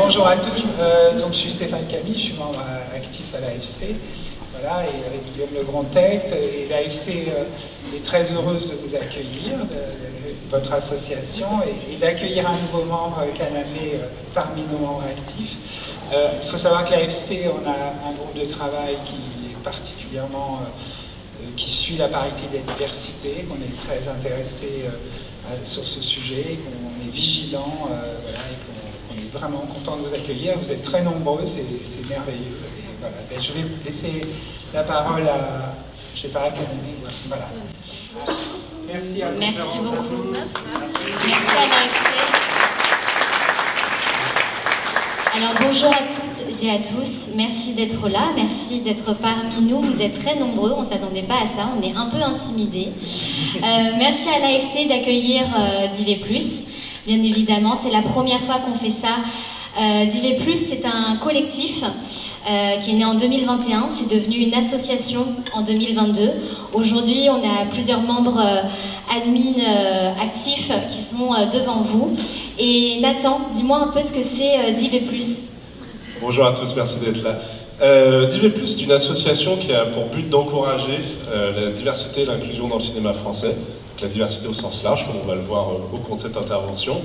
Bonjour à tous, donc je suis Stéphane Camille, je suis membre actif à l'AFC, voilà, et avec Guillaume Legrandtect, et l'AFC est très heureuse de vous accueillir, de votre association, et d'accueillir un nouveau membre Kanamé parmi nos membres actifs. Il faut savoir que l'AFC, on a un groupe de travail qui est particulièrement, qui suit la parité et la diversité, qu'on est très intéressé sur ce sujet, qu'on est vigilant, voilà, et qu'on est vraiment content de vous accueillir. Vous êtes très nombreux, c'est merveilleux. Et voilà. Ben, je vais laisser la parole à, je sais pas, à Kanamé. Voilà. Merci à vous. Merci beaucoup. Merci à l'AFC. Alors bonjour à toutes et à tous, merci d'être là, merci d'être parmi nous, vous êtes très nombreux, on ne s'attendait pas à ça, on est un peu intimidés. Merci à l'AFC d'accueillir DIV+, bien évidemment, c'est la première fois qu'on fait ça. DIV+, c'est un collectif qui est né en 2021, c'est devenu une association en 2022. Aujourd'hui, on a plusieurs membres admin actifs qui sont devant vous. Et Nathan, dis-moi un peu ce que c'est DIV+. Bonjour à tous, merci d'être là. DIV+, c'est une association qui a pour but d'encourager la diversité et l'inclusion dans le cinéma français. Donc la diversité au sens large, comme on va le voir au cours de cette intervention.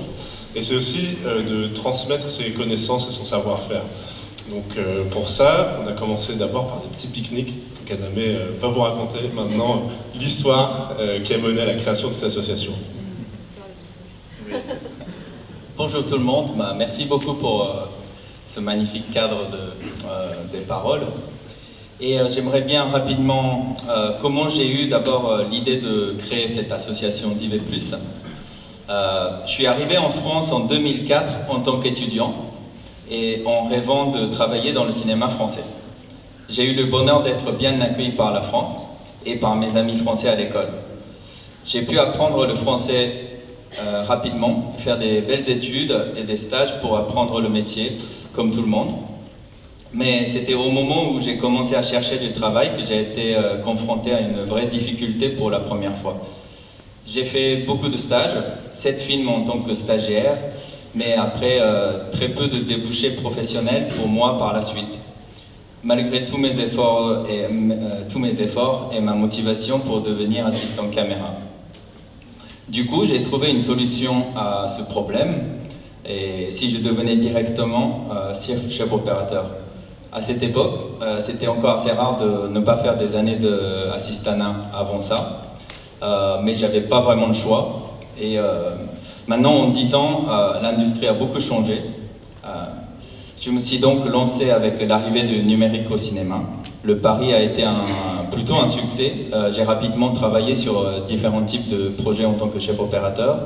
Et c'est aussi de transmettre ses connaissances et son savoir-faire. Donc pour ça, on a commencé d'abord par des petits pique-niques que Kanamé va vous raconter maintenant l'histoire qui a mené à la création de cette association. Bonjour tout le monde, merci beaucoup pour ce magnifique cadre des paroles. Et j'aimerais bien rapidement comment j'ai eu d'abord l'idée de créer cette association DIV+. Je suis arrivé en France en 2004 en tant qu'étudiant et en rêvant de travailler dans le cinéma français. J'ai eu le bonheur d'être bien accueilli par la France et par mes amis français à l'école. J'ai pu apprendre le français rapidement, faire des belles études et des stages pour apprendre le métier, comme tout le monde. Mais c'était au moment où j'ai commencé à chercher du travail que j'ai été confronté à une vraie difficulté pour la première fois. J'ai fait beaucoup de stages, 7 films en tant que stagiaire, mais après très peu de débouchés professionnels pour moi par la suite. Malgré tous mes efforts et ma motivation pour devenir assistant caméra. Du coup, j'ai trouvé une solution à ce problème, et si je devenais directement chef opérateur. À cette époque, c'était encore assez rare de ne pas faire des années d'assistanat avant ça, mais j'avais pas vraiment le choix. Et maintenant, en 10 ans, l'industrie a beaucoup changé. Je me suis donc lancé avec l'arrivée du numérique au cinéma. Le pari a été plutôt un succès. J'ai rapidement travaillé sur différents types de projets en tant que chef opérateur.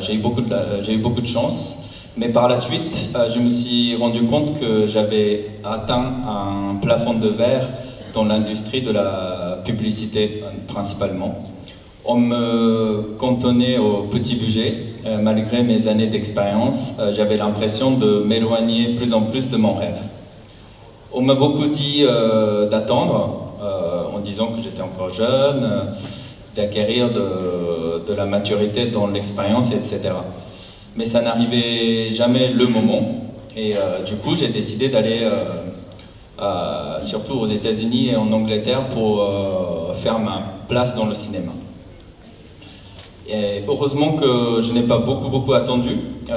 J'ai eu beaucoup de chance. Mais par la suite, je me suis rendu compte que j'avais atteint un plafond de verre dans l'industrie de la publicité principalement. On me cantonnait au petit budget. Malgré mes années d'expérience, j'avais l'impression de m'éloigner plus en plus de mon rêve. On m'a beaucoup dit d'attendre, en disant que j'étais encore jeune, d'acquérir de la maturité dans l'expérience, etc. Mais ça n'arrivait jamais le moment. Et du coup, j'ai décidé d'aller surtout aux États-Unis et en Angleterre pour faire ma place dans le cinéma. Et heureusement que je n'ai pas beaucoup attendu.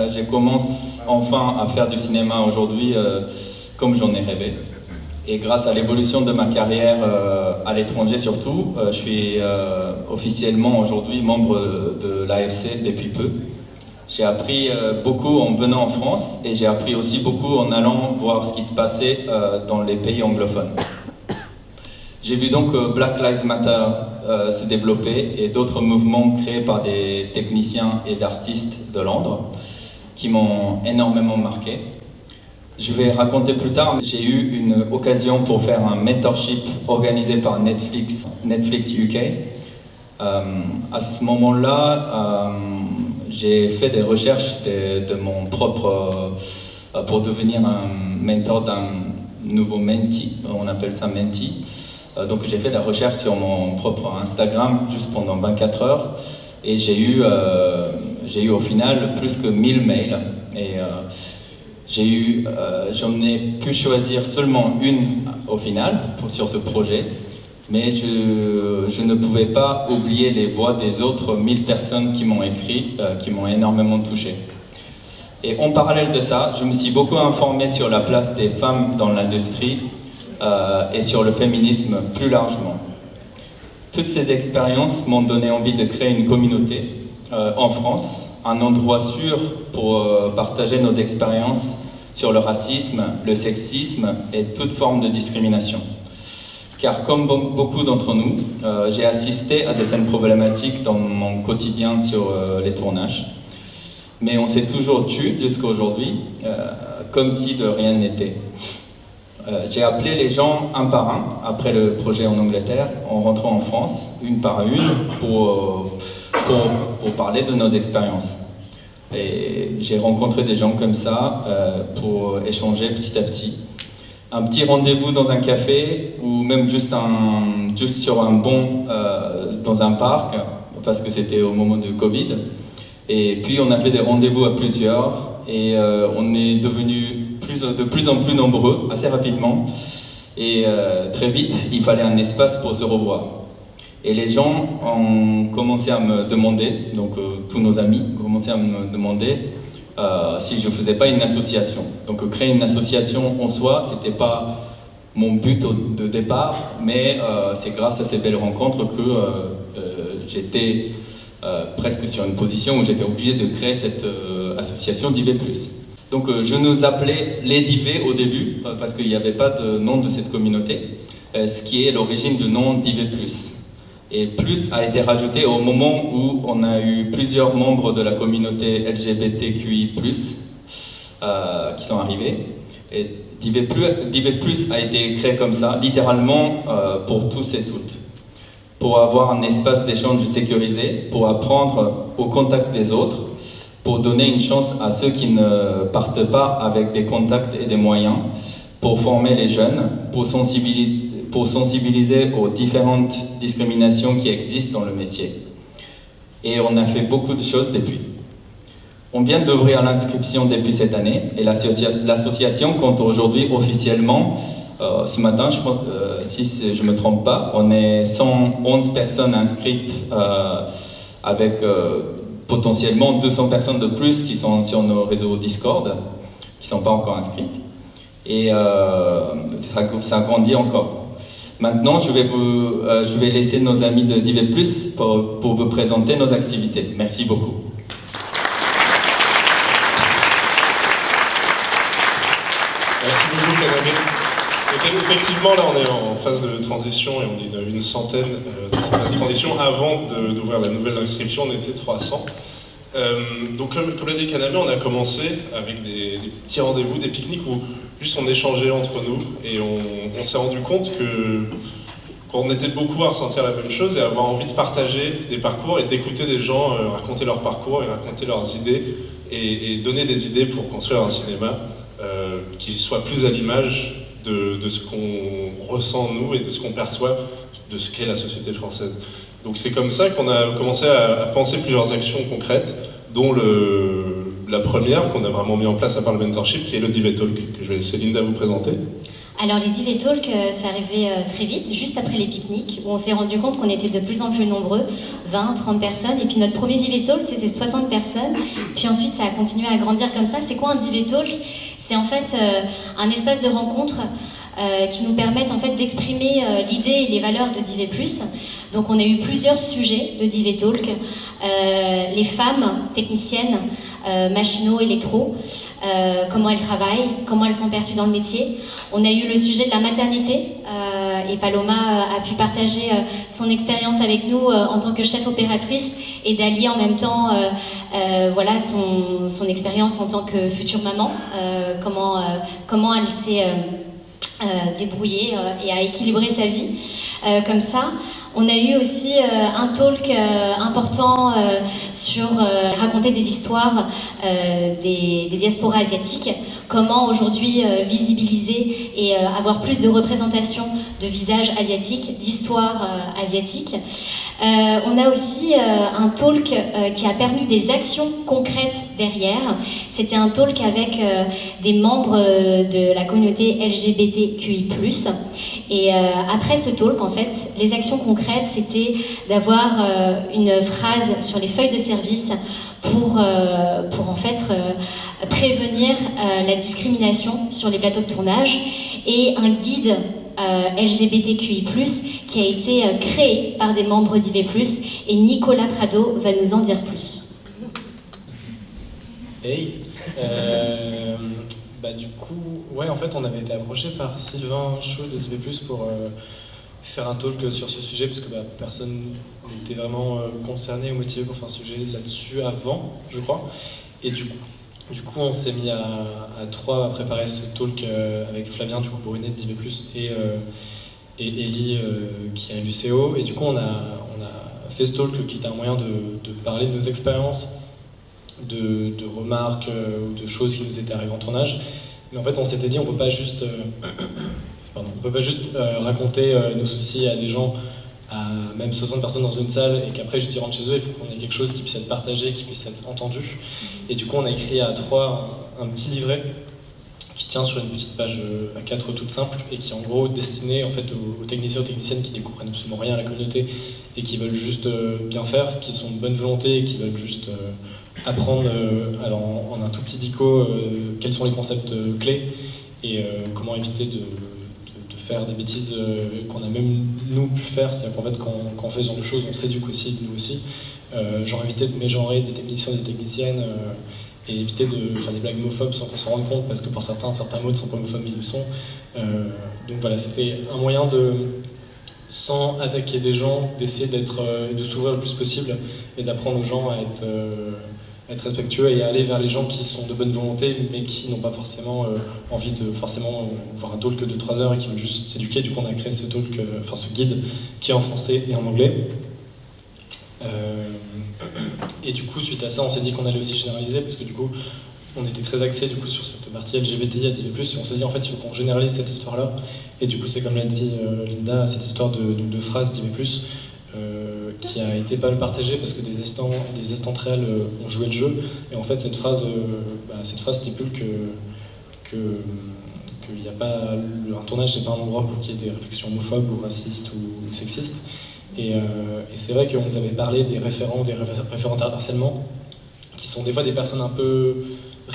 J'ai commencé enfin à faire du cinéma aujourd'hui comme j'en ai rêvé. Et grâce à l'évolution de ma carrière à l'étranger surtout, je suis officiellement aujourd'hui membre de l'AFC depuis peu. J'ai appris beaucoup en venant en France et j'ai appris aussi beaucoup en allant voir ce qui se passait dans les pays anglophones. J'ai vu donc Black Lives Matter se développer et d'autres mouvements créés par des techniciens et d'artistes de Londres qui m'ont énormément marqué. Je vais raconter plus tard, j'ai eu une occasion pour faire un mentorship organisé par Netflix UK. À ce moment-là, j'ai fait des recherches de mon propre pour devenir un mentor d'un nouveau mentee, on appelle ça mentee. Donc j'ai fait la recherche sur mon propre Instagram juste pendant 24 heures et j'ai eu au final plus que 1000 mails. Et J'en ai pu choisir seulement une au final sur ce projet, mais je ne pouvais pas oublier les voix des autres 1000 personnes qui m'ont écrit, qui m'ont énormément touché. Et en parallèle de ça, je me suis beaucoup informé sur la place des femmes dans l'industrie et sur le féminisme plus largement. Toutes ces expériences m'ont donné envie de créer une communauté en France, un endroit sûr pour partager nos expériences sur le racisme, le sexisme et toute forme de discrimination. Car comme beaucoup d'entre nous, j'ai assisté à des scènes problématiques dans mon quotidien sur les tournages. Mais on s'est toujours tu jusqu'à aujourd'hui, comme si de rien n'était. J'ai appelé les gens un par un, après le projet en Angleterre, en rentrant en France, une par une, pour parler de nos expériences. Et j'ai rencontré des gens comme ça pour échanger petit à petit. Un petit rendez-vous dans un café, ou même juste sur un banc dans un parc, parce que c'était au moment de Covid. Et puis on a fait des rendez-vous à plusieurs, et on est devenus de plus en plus nombreux, assez rapidement. Et très vite, il fallait un espace pour se revoir. Et les gens ont commencé à me demander, donc tous nos amis ont commencé à me demander si je ne faisais pas une association. Donc créer une association en soi, ce n'était pas mon but de départ, mais c'est grâce à ces belles rencontres que j'étais presque sur une position où j'étais obligé de créer cette association d'IV+. Donc je nous appelais les Divés au début, parce qu'il n'y avait pas de nom de cette communauté, ce qui est l'origine du nom d'IV+. Et plus a été rajouté au moment où on a eu plusieurs membres de la communauté LGBTQI+, qui sont arrivés. Et d'IV+ a été créé comme ça, littéralement pour tous et toutes. Pour avoir un espace d'échange sécurisé, pour apprendre au contact des autres, pour donner une chance à ceux qui ne partent pas avec des contacts et des moyens, pour former les jeunes, pour sensibiliser aux différentes discriminations qui existent dans le métier. Et on a fait beaucoup de choses depuis. On vient d'ouvrir l'inscription depuis cette année, et l'association compte aujourd'hui officiellement, ce matin, je pense, si je ne me trompe pas, on est 111 personnes inscrites avec potentiellement 200 personnes de plus qui sont sur nos réseaux Discord, qui ne sont pas encore inscrites. Et ça grandit encore. Maintenant, je vais laisser nos amis de d'IV+, pour vous présenter nos activités. Merci beaucoup. Merci beaucoup, Kaname. Effectivement, là, on est en phase de transition et on est une centaine dans cette phase de transition. Avant d'ouvrir la nouvelle inscription, on était 300. Donc, comme l'a dit Kaname, on a commencé avec des petits rendez-vous, des pique-niques où juste on échangeait entre nous et on s'est rendu compte qu'on était beaucoup à ressentir la même chose et à avoir envie de partager des parcours et d'écouter des gens raconter leur parcours et raconter leurs idées et donner des idées pour construire un cinéma qui soit plus à l'image de ce qu'on ressent nous et de ce qu'on perçoit de ce qu'est la société française. Donc c'est comme ça qu'on a commencé à penser plusieurs actions concrètes, dont la première qu'on a vraiment mis en place à part le mentorship, qui est le Divé Talk, que je vais laisser Linda vous présenter. Alors les Divé Talk, c'est arrivé très vite, juste après les pique-niques, où on s'est rendu compte qu'on était de plus en plus nombreux, 20, 30 personnes, et puis notre premier Divé Talk, c'était 60 personnes, puis ensuite ça a continué à grandir comme ça. C'est quoi un Divé Talk? C'est en fait un espace de rencontre qui nous permettent en fait d'exprimer l'idée et les valeurs de DIV+. Donc on a eu plusieurs sujets de DIV Talk, les femmes techniciennes, machinaux, électro, comment elles travaillent, comment elles sont perçues dans le métier. On a eu le sujet de la maternité et Paloma a pu partager son expérience avec nous en tant que chef opératrice et d'allier en même temps voilà, son expérience en tant que future maman, comment elle s'est débrouillée et a équilibré sa vie comme ça. On a eu aussi un talk important sur raconter des histoires des diasporas asiatiques, comment aujourd'hui visibiliser et avoir plus de représentation de visage asiatique, d'histoire asiatique. On a aussi un talk qui a permis des actions concrètes derrière. C'était un talk avec des membres de la communauté LGBTQI+. Et après ce talk, en fait, les actions concrètes, c'était d'avoir une phrase sur les feuilles de service pour en fait prévenir la discrimination sur les plateaux de tournage, et un guide LGBTQI+, qui a été créé par des membres d'IV+, et Nicolas Prado va nous en dire plus. Hey, du coup, ouais, en fait, on avait été approché par Sylvain Chaud de d'IV+, pour faire un talk sur ce sujet, parce que personne n'était vraiment concerné ou motivé pour faire un sujet là-dessus avant, je crois. Et du coup, on s'est mis à trois à préparer ce talk avec Flavien, du coup, Brunet d'IV+, et Ellie, qui est à l'UCO. Et du coup, on a fait ce talk qui était un moyen de parler de nos expériences, de remarques ou de choses qui nous étaient arrivées en tournage. Mais en fait, on s'était dit, on peut pas juste raconter nos soucis à des gens, à même 60 personnes dans une salle, et qu'après juste ils rentrent chez eux. Il faut qu'on ait quelque chose qui puisse être partagé, qui puisse être entendu. Et du coup, on a écrit à trois un petit livret qui tient sur une petite page A4 toute simple, et qui est en gros destiné en fait aux techniciens et aux techniciennes qui ne comprennent absolument rien à la communauté et qui veulent juste bien faire, qui sont de bonne volonté et qui veulent juste apprendre en un tout petit dico quels sont les concepts clés et comment éviter de faire des bêtises qu'on a même nous pu faire. C'est-à-dire qu'en fait, quand on fait ce genre de choses, on s'éduque aussi, nous aussi. Genre éviter de mégenrer des techniciens et des techniciennes, et éviter de faire des blagues homophobes sans qu'on s'en rende compte, parce que pour certains mots ne sont pas homophobes, mais ils le sont. Donc voilà, c'était un moyen de, sans attaquer des gens, d'essayer de s'ouvrir le plus possible et d'apprendre aux gens à être respectueux et à aller vers les gens qui sont de bonne volonté, mais qui n'ont pas forcément envie de voir un talk de 3 heures et qui veulent juste s'éduquer. Du coup, on a créé ce guide qui est en français et en anglais. Et du coup, suite à ça, on s'est dit qu'on allait aussi généraliser, parce que du coup, on était très axé sur cette partie LGBTI à DV+, et on s'est dit en fait il faut qu'on généralise cette histoire-là. Et du coup, c'est comme l'a dit Linda, cette histoire de phrases DV+, qui a été pas mal partagée parce que des estantrelles ont joué le jeu. Et en fait, cette phrase stipule qu'il n'y a pas un tournage, c'est pas un endroit pour qu'il y ait des réflexions homophobes ou racistes ou sexistes. Et c'est vrai qu'on nous avait parlé des référents harcèlement, qui sont des fois des personnes un peu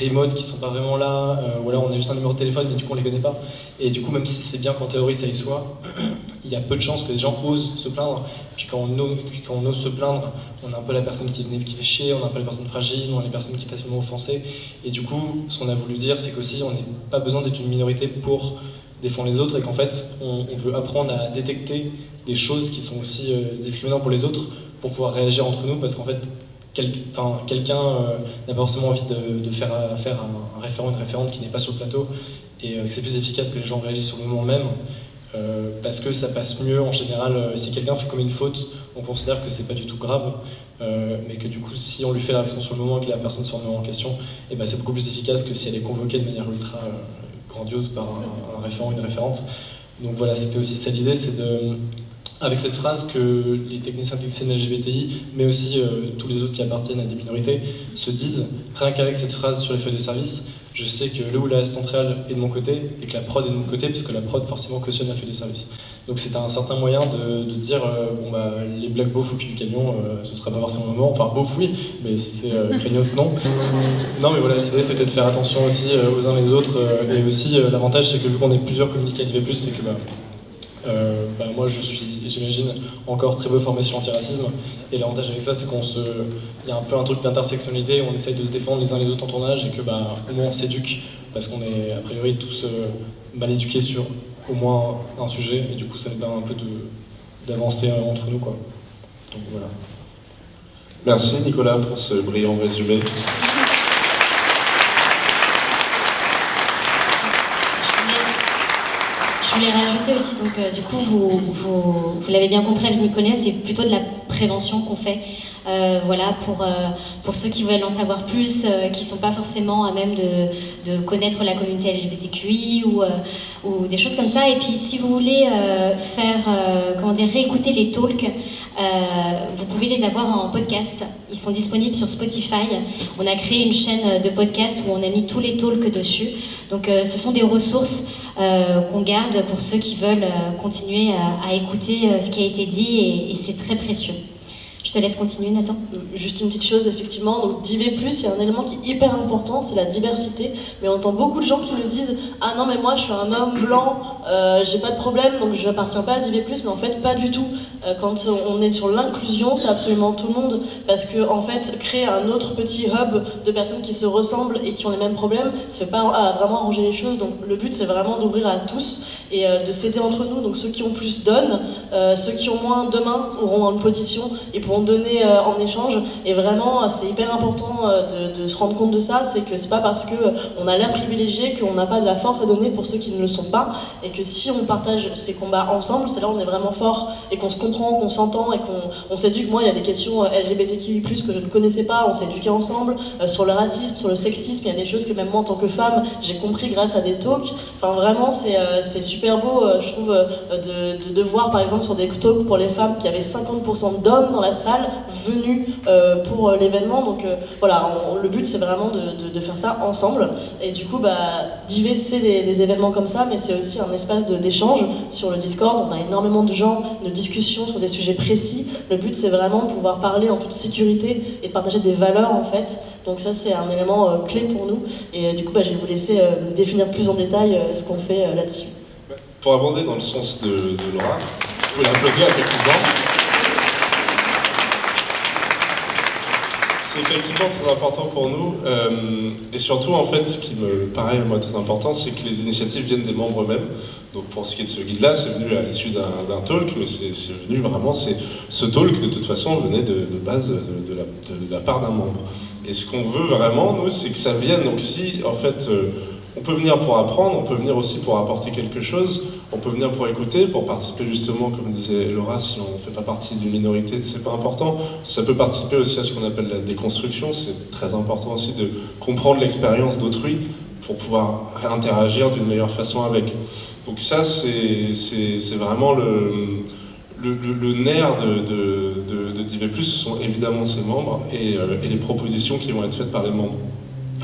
remote, qui sont pas vraiment là, ou alors on a juste un numéro de téléphone mais du coup on les connaît pas. Et du coup, même si c'est bien qu'en théorie ça y soit, il y a peu de chances que les gens osent se plaindre. Puis quand on ose se plaindre, on a un peu la personne qui fait chier, on a un peu la personne fragile, on a les personnes qui sont facilement offensées. Et du coup, ce qu'on a voulu dire, c'est qu'aussi on n'a pas besoin d'être une minorité pour défendre les autres, et qu'en fait on veut apprendre à détecter des choses qui sont aussi discriminantes pour les autres, pour pouvoir réagir entre nous, parce qu'en fait quelqu'un n'a pas forcément envie de faire un référent, une référente qui n'est pas sur le plateau, et que c'est plus efficace que les gens réagissent sur le moment même, parce que ça passe mieux en général. Si quelqu'un fait comme une faute, on considère que c'est pas du tout grave, mais que du coup si on lui fait la réaction sur le moment et que la personne se remet en question, et c'est beaucoup plus efficace que si elle est convoquée de manière ultra grandiose par un référent ou une référente. Donc voilà, c'était aussi ça l'idée, c'est avec cette phrase que les techniciens et techniciennes LGBTI, mais aussi tous les autres qui appartiennent à des minorités, se disent, rien qu'avec cette phrase sur les feuilles de service, je sais que le ou la Centrale est de mon côté et que la prod est de mon côté, parce que la prod forcément cautionne la feuille de service. Donc c'est un certain moyen de dire les blagues beaufs au cul du camion, ce sera pas forcément le moment. Enfin beauf oui, mais si c'est craignos non. Non mais voilà, l'idée c'était de faire attention aussi aux uns les autres, et aussi l'avantage c'est que vu qu'on est plusieurs communicants DV+, c'est que moi je suis, j'imagine, encore très peu formé sur l'antiracisme, et l'avantage avec ça c'est il y a un peu un truc d'intersectionnalité, on essaye de se défendre les uns les autres en tournage, et que au moins on s'éduque, parce qu'on est a priori tous mal éduqués sur au moins un sujet, et du coup ça nous permet un peu d'avancer entre nous quoi. Donc voilà. Merci Nicolas pour ce brillant résumé. Je voulais rajouter aussi, donc du coup, vous l'avez bien compris avec Nicolas, c'est plutôt de la prévention qu'on fait. Voilà, pour ceux qui veulent en savoir plus, qui sont pas forcément à même de connaître la communauté LGBTQI ou des choses comme ça. Et puis si vous voulez réécouter les talks, vous pouvez les avoir en podcast. Ils sont disponibles sur Spotify. On a créé une chaîne de podcast où on a mis tous les talks dessus. Donc ce sont des ressources qu'on garde pour ceux qui veulent continuer à écouter ce qui a été dit et c'est très précieux. Je te laisse continuer, Nathan. Juste une petite chose, effectivement. Donc, d'IV+, il y a un élément qui est hyper important, c'est la diversité. Mais on entend beaucoup de gens qui nous disent « Ah non, mais moi, je suis un homme blanc, j'ai pas de problème, donc je n'appartiens pas à d'IV+. » Mais en fait, pas du tout. Quand on est sur l'inclusion, c'est absolument tout le monde. Parce que, en fait, créer un autre petit hub de personnes qui se ressemblent et qui ont les mêmes problèmes, ça fait pas vraiment arranger les choses. Donc, le but, c'est vraiment d'ouvrir à tous et de s'aider entre nous. Donc, ceux qui ont plus donnent, ceux qui ont moins, demain, auront une position et pourront donner en échange. Et vraiment, c'est hyper important de se rendre compte de ça, c'est que c'est pas parce qu'on a l'air privilégié qu'on n'a pas de la force à donner pour ceux qui ne le sont pas, et que si on partage ces combats ensemble, c'est là où on est vraiment fort, et qu'on se comprend, qu'on s'entend, et qu'on s'éduque. Moi, il y a des questions LGBTQI+, que je ne connaissais pas, on s'est éduqués ensemble, sur le racisme, sur le sexisme, il y a des choses que même moi, en tant que femme, j'ai compris grâce à des talks. Enfin, vraiment, c'est super beau, je trouve, de voir, par exemple, sur des talks pour les femmes, qu'il y avait 50% d'hommes dans la salle venus pour l'événement. Donc voilà, le but c'est vraiment de faire ça ensemble. Et du coup, d'IV, c'est des événements comme ça, mais c'est aussi un espace d'échange sur le Discord. On a énormément de gens, de discussions sur des sujets précis. Le but c'est vraiment de pouvoir parler en toute sécurité et de partager des valeurs en fait. Donc ça c'est un élément clé pour nous. Et du coup, je vais vous laisser définir plus en détail ce qu'on fait là-dessus. Pour abonder dans le sens de Laura, vous pouvez l'applaudir effectivement. C'est effectivement très important pour nous, et surtout en fait ce qui me paraît moi très important, c'est que les initiatives viennent des membres eux-mêmes. Donc pour ce qui est de ce guide-là, c'est venu à l'issue d'un talk, mais c'est venu vraiment, ce talk de toute façon venait de base de la part d'un membre. Et ce qu'on veut vraiment, nous, c'est que ça vienne, donc si en fait on peut venir pour apprendre, on peut venir aussi pour apporter quelque chose, on peut venir pour écouter, pour participer justement, comme disait Laura, si on ne fait pas partie d'une minorité, c'est pas important. Ça peut participer aussi à ce qu'on appelle la déconstruction, c'est très important aussi de comprendre l'expérience d'autrui pour pouvoir interagir d'une meilleure façon avec. Donc ça, c'est vraiment le nerf de d'IV+, ce sont évidemment ses membres et les propositions qui vont être faites par les membres.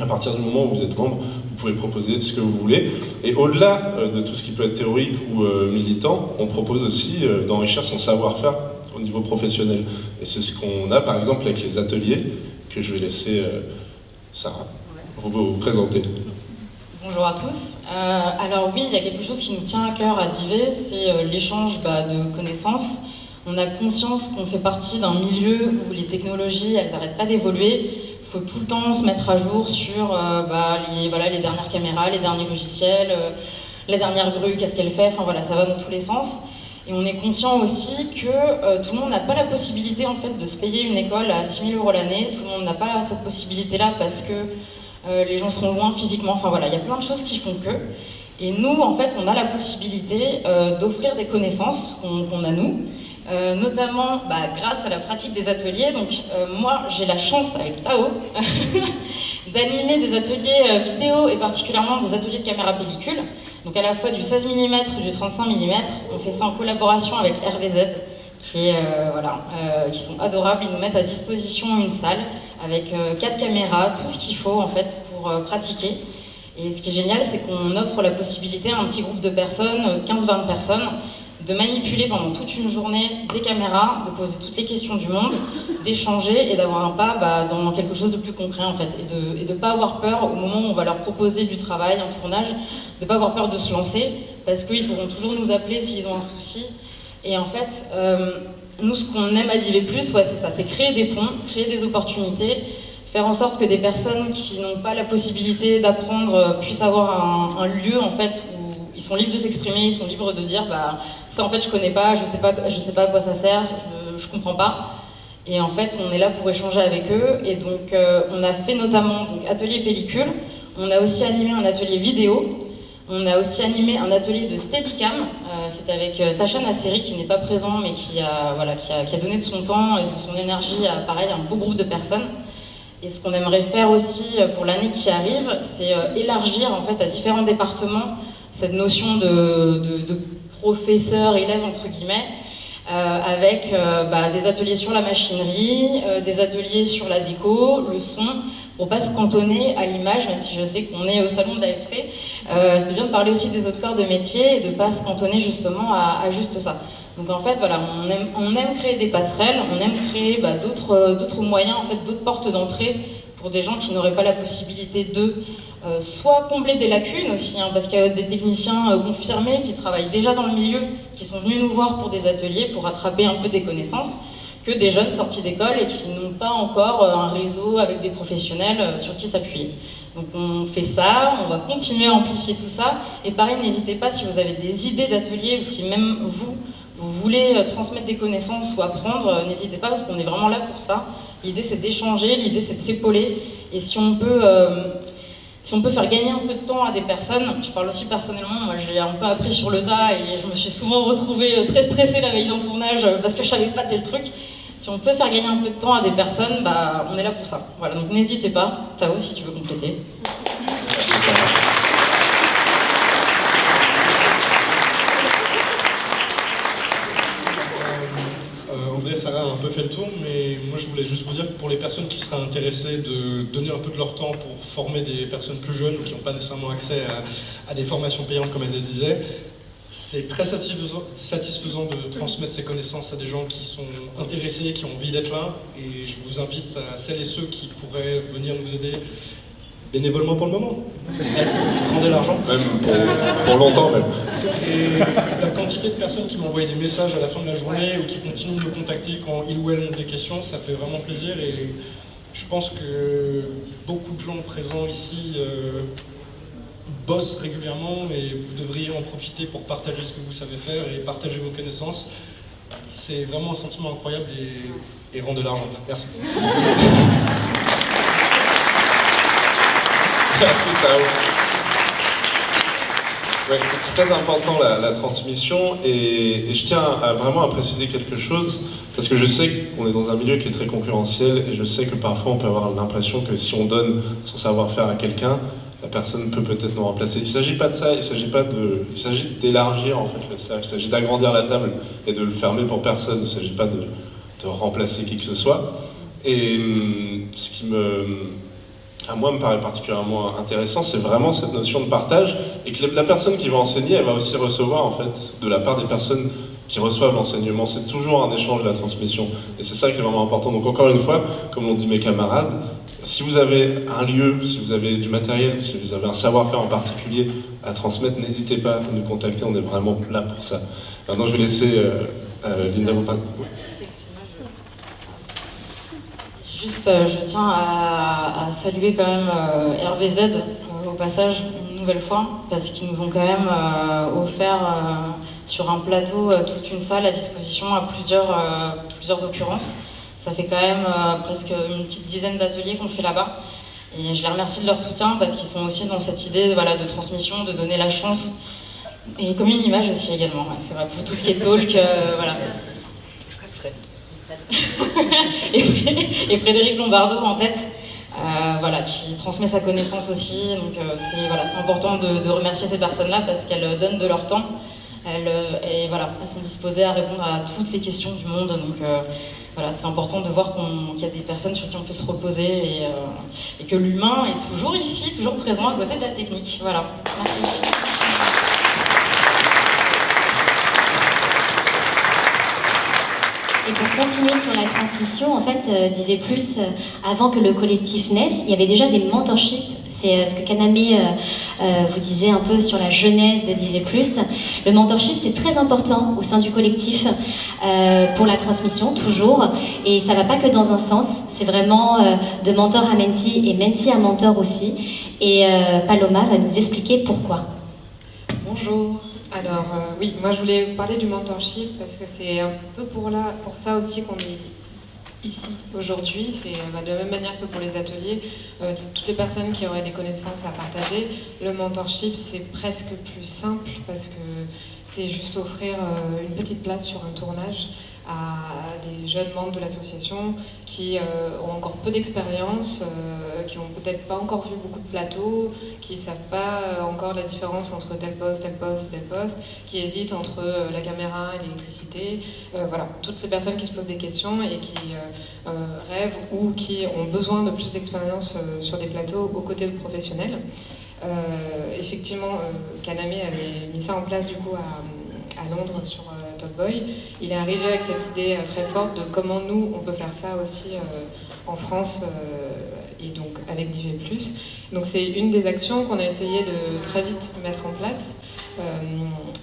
À partir du moment où vous êtes membre, vous pouvez proposer ce que vous voulez. Et au-delà de tout ce qui peut être théorique ou militant, on propose aussi d'enrichir son savoir-faire au niveau professionnel. Et c'est ce qu'on a par exemple avec les ateliers, que je vais laisser Sarah vous présenter. Bonjour à tous. Alors oui, il y a quelque chose qui nous tient à cœur à d'IV, c'est l'échange de connaissances. On a conscience qu'on fait partie d'un milieu où les technologies, elles n'arrêtent pas d'évoluer. Il faut tout le temps se mettre à jour sur les dernières caméras, les derniers logiciels, la dernière grue, qu'est-ce qu'elle fait, enfin voilà, ça va dans tous les sens. Et on est conscient aussi que tout le monde n'a pas la possibilité en fait de se payer une école à 6 000 € l'année, tout le monde n'a pas cette possibilité-là parce que les gens sont loin physiquement, enfin voilà, il y a plein de choses qui font que. Et nous, en fait, on a la possibilité d'offrir des connaissances qu'on a nous, notamment grâce à la pratique des ateliers. Donc moi j'ai la chance avec Tao d'animer des ateliers vidéo et particulièrement des ateliers de caméra pellicule, donc à la fois du 16 mm, du 35 mm. On fait ça en collaboration avec RVZ qui sont adorables. Ils nous mettent à disposition une salle avec 4 caméras, tout ce qu'il faut en fait pour pratiquer. Et ce qui est génial, c'est qu'on offre la possibilité à un petit groupe de personnes, 15-20 personnes, de manipuler pendant toute une journée des caméras, de poser toutes les questions du monde, d'échanger et d'avoir un pas dans quelque chose de plus concret en fait, et de pas avoir peur au moment où on va leur proposer du travail, un tournage, de pas avoir peur de se lancer, parce qu'ils pourront toujours nous appeler s'ils ont un souci. Et en fait, nous ce qu'on aime à d'IV+, c'est ça, c'est créer des ponts, créer des opportunités, faire en sorte que des personnes qui n'ont pas la possibilité d'apprendre puissent avoir un lieu en fait où ils sont libres de s'exprimer, ils sont libres de dire ça en fait je connais pas, je sais pas à quoi ça sert, je comprends pas. Et en fait on est là pour échanger avec eux. Et donc on a fait notamment atelier pellicule, on a aussi animé un atelier vidéo. On a aussi animé un atelier de Steadicam. C'est avec Sacha Nasseri qui n'est pas présent mais qui a donné de son temps et de son énergie à pareil, un beau groupe de personnes. Et ce qu'on aimerait faire aussi pour l'année qui arrive, c'est élargir en fait à différents départements cette notion de professeur, élève entre guillemets, avec des ateliers sur la machinerie, des ateliers sur la déco, le son, pour pas se cantonner à l'image, même si je sais qu'on est au salon de l'AFC. C'est bien de parler aussi des autres corps de métier et de pas se cantonner justement à juste ça. Donc en fait, voilà, on aime créer des passerelles, on aime créer d'autres moyens, en fait, d'autres portes d'entrée pour des gens qui n'auraient pas la possibilité de soit combler des lacunes aussi, hein, parce qu'il y a des techniciens confirmés qui travaillent déjà dans le milieu, qui sont venus nous voir pour des ateliers, pour rattraper un peu des connaissances, que des jeunes sortis d'école et qui n'ont pas encore un réseau avec des professionnels sur qui s'appuyer. Donc on fait ça, on va continuer à amplifier tout ça, et pareil, n'hésitez pas si vous avez des idées d'ateliers ou si même vous voulez transmettre des connaissances ou apprendre, n'hésitez pas parce qu'on est vraiment là pour ça. L'idée c'est d'échanger, l'idée c'est de s'épauler, et si on peut faire gagner un peu de temps à des personnes, je parle aussi personnellement, moi j'ai un peu appris sur le tas et je me suis souvent retrouvée très stressée la veille d'un tournage parce que je savais pas tel truc. Si on peut faire gagner un peu de temps à des personnes, on est là pour ça. Voilà, donc n'hésitez pas. Tao, si tu veux compléter. Merci Sarah. En vrai, Sarah a un peu fait le tour, mais moi je voulais juste vous dire que pour les personnes qui seraient intéressées de donner un peu de leur temps pour former des personnes plus jeunes ou qui n'ont pas nécessairement accès à des formations payantes, comme elle le disait, c'est très satisfaisant de transmettre ces connaissances à des gens qui sont intéressés, qui ont envie d'être là. Et je vous invite à celles et ceux qui pourraient venir nous aider bénévolement pour le moment. Rendez l'argent. Même pour longtemps même. Et la quantité de personnes qui m'ont envoyé des messages à la fin de la journée ou qui continuent de me contacter quand ils ou elles ont des questions, ça fait vraiment plaisir. Et je pense que beaucoup de gens présents ici bossent régulièrement et vous devriez en profiter pour partager ce que vous savez faire et partager vos connaissances. C'est vraiment un sentiment incroyable et rend de l'argent. Merci. Merci Tao. Ouais, c'est très important la transmission et je tiens vraiment à préciser quelque chose parce que je sais qu'on est dans un milieu qui est très concurrentiel et je sais que parfois on peut avoir l'impression que si on donne son savoir-faire à quelqu'un, la personne peut peut-être nous remplacer. Il ne s'agit pas de ça, il s'agit d'élargir en fait le cercle, il s'agit d'agrandir la table et de le fermer pour personne, il ne s'agit pas de remplacer qui que ce soit. Et ce qui à moi me paraît particulièrement intéressant, c'est vraiment cette notion de partage et que la personne qui va enseigner, elle va aussi recevoir en fait de la part des personnes qui reçoivent l'enseignement. C'est toujours un échange, la transmission, et c'est ça qui est vraiment important. Donc encore une fois, comme l'ont dit mes camarades, si vous avez un lieu, si vous avez du matériel, ou si vous avez un savoir-faire en particulier à transmettre, n'hésitez pas à nous contacter, on est vraiment là pour ça. Maintenant, je vais laisser Linda vous parler. Juste, je tiens à saluer quand même RVZ au passage, une nouvelle fois, parce qu'ils nous ont quand même offert sur un plateau toute une salle à disposition à plusieurs occurrences. Ça fait quand même presque une petite dizaine d'ateliers qu'on fait là-bas. Et je les remercie de leur soutien parce qu'ils sont aussi dans cette idée de transmission, de donner la chance. Et comme une image aussi également, ouais, c'est vrai, pour tout ce qui est talk, voilà. Et Frédéric Lombardo en tête, qui transmet sa connaissance aussi. Donc c'est important de remercier ces personnes-là parce qu'elles donnent de leur temps. Elles sont disposées à répondre à toutes les questions du monde. Donc c'est important de voir qu'il y a des personnes sur qui on peut se reposer et que l'humain est toujours ici, toujours présent à côté de la technique. Voilà, merci. Et pour continuer sur la transmission, en fait, d'IV+, avant que le collectif naisse, il y avait déjà des mentorships. C'est ce que Kaname vous disait un peu sur la genèse de d'IV+. Le mentorship, c'est très important au sein du collectif pour la transmission, toujours. Et ça ne va pas que dans un sens, c'est vraiment de mentor à mentee et mentee à mentor aussi. Et Paloma va nous expliquer pourquoi. Bonjour. Alors oui, moi je voulais parler du mentorship parce que c'est un peu pour ça aussi qu'on est ici, aujourd'hui. C'est de la même manière que pour les ateliers, toutes les personnes qui auraient des connaissances à partager. Le mentorship, c'est presque plus simple parce que c'est juste offrir une petite place sur un tournage à des jeunes membres de l'association qui ont encore peu d'expérience, qui n'ont peut-être pas encore vu beaucoup de plateaux, qui ne savent pas encore la différence entre tel poste, tel poste et tel poste, qui hésitent entre la caméra et l'électricité. Voilà, toutes ces personnes qui se posent des questions et qui rêvent ou qui ont besoin de plus d'expérience sur des plateaux aux côtés de professionnels. Effectivement, Kaname avait mis ça en place du coup à Londres sur Top Boy. Il est arrivé avec cette idée très forte de comment nous on peut faire ça aussi en France et donc avec Divé+. Donc c'est une des actions qu'on a essayé de très vite mettre en place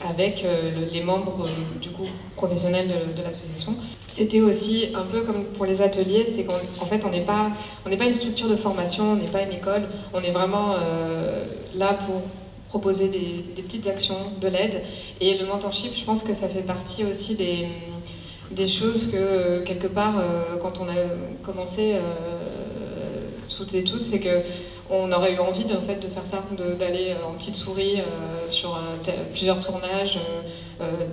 avec les membres du coup professionnels de l'association. C'était aussi un peu comme pour les ateliers, c'est qu'en fait on n'est pas une structure de formation, on n'est pas une école, on est vraiment là pour proposer des petites actions, de l'aide. Et le mentorship, je pense que ça fait partie aussi des choses que, quelque part, quand on a commencé toutes et toutes, c'est qu'on aurait eu envie de faire ça, d'aller en petite souris sur plusieurs tournages,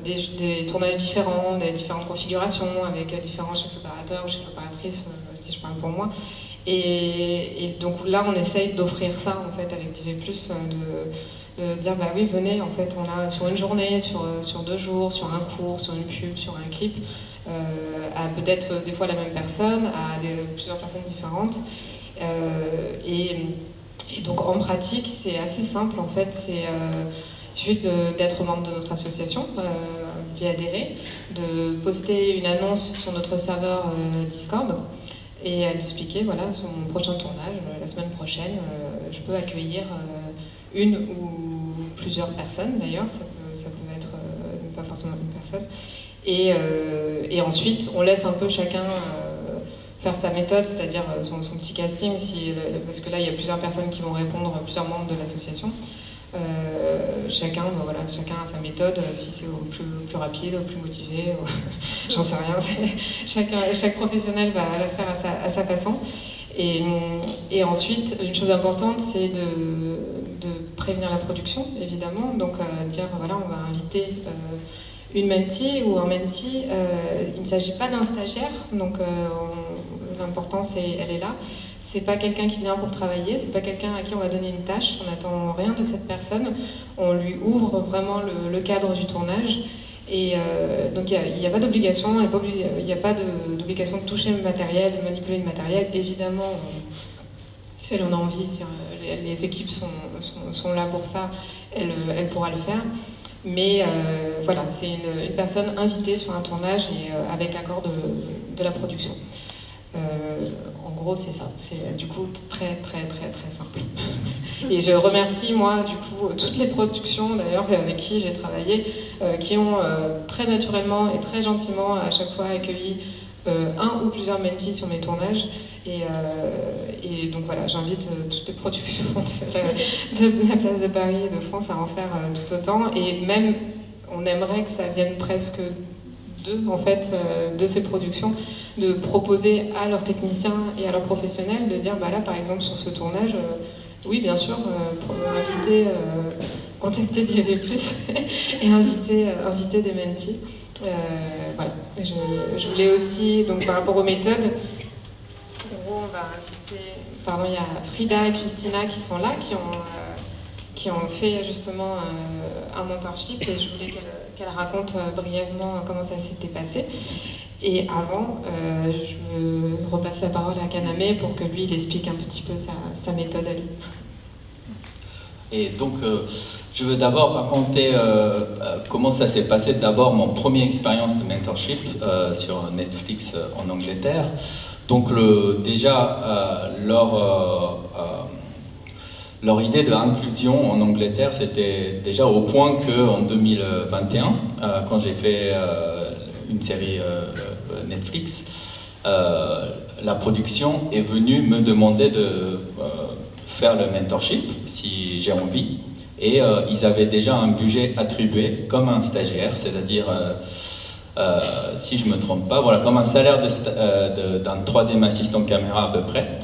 des tournages différents, des différentes configurations, avec différents chefs opérateurs ou chefs opératrices, si je parle pour moi. Et donc là, on essaye d'offrir ça, en fait, avec Divé+, de dire bah oui venez en fait on a sur une journée, sur 2 jours, sur un cours, sur une pub, sur un clip, à peut-être des fois la même personne, à plusieurs personnes différentes, et donc en pratique c'est assez simple en fait, il suffit d'être membre de notre association, d'y adhérer, de poster une annonce sur notre serveur Discord et d'expliquer voilà sur mon prochain tournage la semaine prochaine je peux accueillir une ou plusieurs personnes d'ailleurs, ça peut être pas forcément une personne. Et ensuite, on laisse un peu chacun faire sa méthode, c'est-à-dire son petit casting, parce que là, il y a plusieurs personnes qui vont répondre, plusieurs membres de l'association. Chacun a sa méthode, si c'est au plus rapide, au plus motivé, j'en sais rien. Chaque professionnel va le faire à sa façon. Et ensuite, une chose importante, c'est de prévenir la production, évidemment. Donc, dire, voilà, on va inviter une mentee ou un mentee. Il ne s'agit pas d'un stagiaire, donc l'importance, elle est là. C'est pas quelqu'un qui vient pour travailler, c'est pas quelqu'un à qui on va donner une tâche. On n'attend rien de cette personne. On lui ouvre vraiment le cadre du tournage. Et donc il n'y a pas d'obligation, il n'y a pas d'obligation de toucher le matériel, de manipuler le matériel. Évidemment, si elle en a envie, si les équipes sont là pour ça, elle pourra le faire. Mais voilà, c'est une personne invitée sur un tournage et avec l'accord de la production. En gros, c'est ça. C'est du coup très très très très simple. Et je remercie moi du coup toutes les productions d'ailleurs avec qui j'ai travaillé, qui ont très naturellement et très gentiment à chaque fois accueilli un ou plusieurs mentees sur mes tournages. Et donc voilà, j'invite toutes les productions de la place de Paris et de France à en faire tout autant. Et même, on aimerait que ça vienne presque en fait, de ces productions, de proposer à leurs techniciens et à leurs professionnels de dire, bah là par exemple sur ce tournage, oui bien sûr, pour inviter, contacter Divé+, et inviter des mentees. Voilà, je voulais aussi, donc par rapport aux méthodes, en gros on va inviter, il y a Frida et Christina qui sont là, qui ont fait justement un mentorship, et je voulais qu'elle raconte brièvement comment ça s'était passé. Et avant, je repasse la parole à Kaname pour que lui il explique un petit peu sa méthode à lui. Et donc, je veux d'abord raconter comment ça s'est passé. D'abord, mon première expérience de mentorship sur Netflix en Angleterre. Donc, leur idée d'inclusion en Angleterre, c'était déjà au point qu'en 2021, quand j'ai fait une série Netflix, la production est venue me demander de faire le mentorship si j'ai envie, et ils avaient déjà un budget attribué comme un stagiaire, c'est-à-dire si je ne me trompe pas, voilà, comme un salaire d'un troisième assistant caméra à peu près.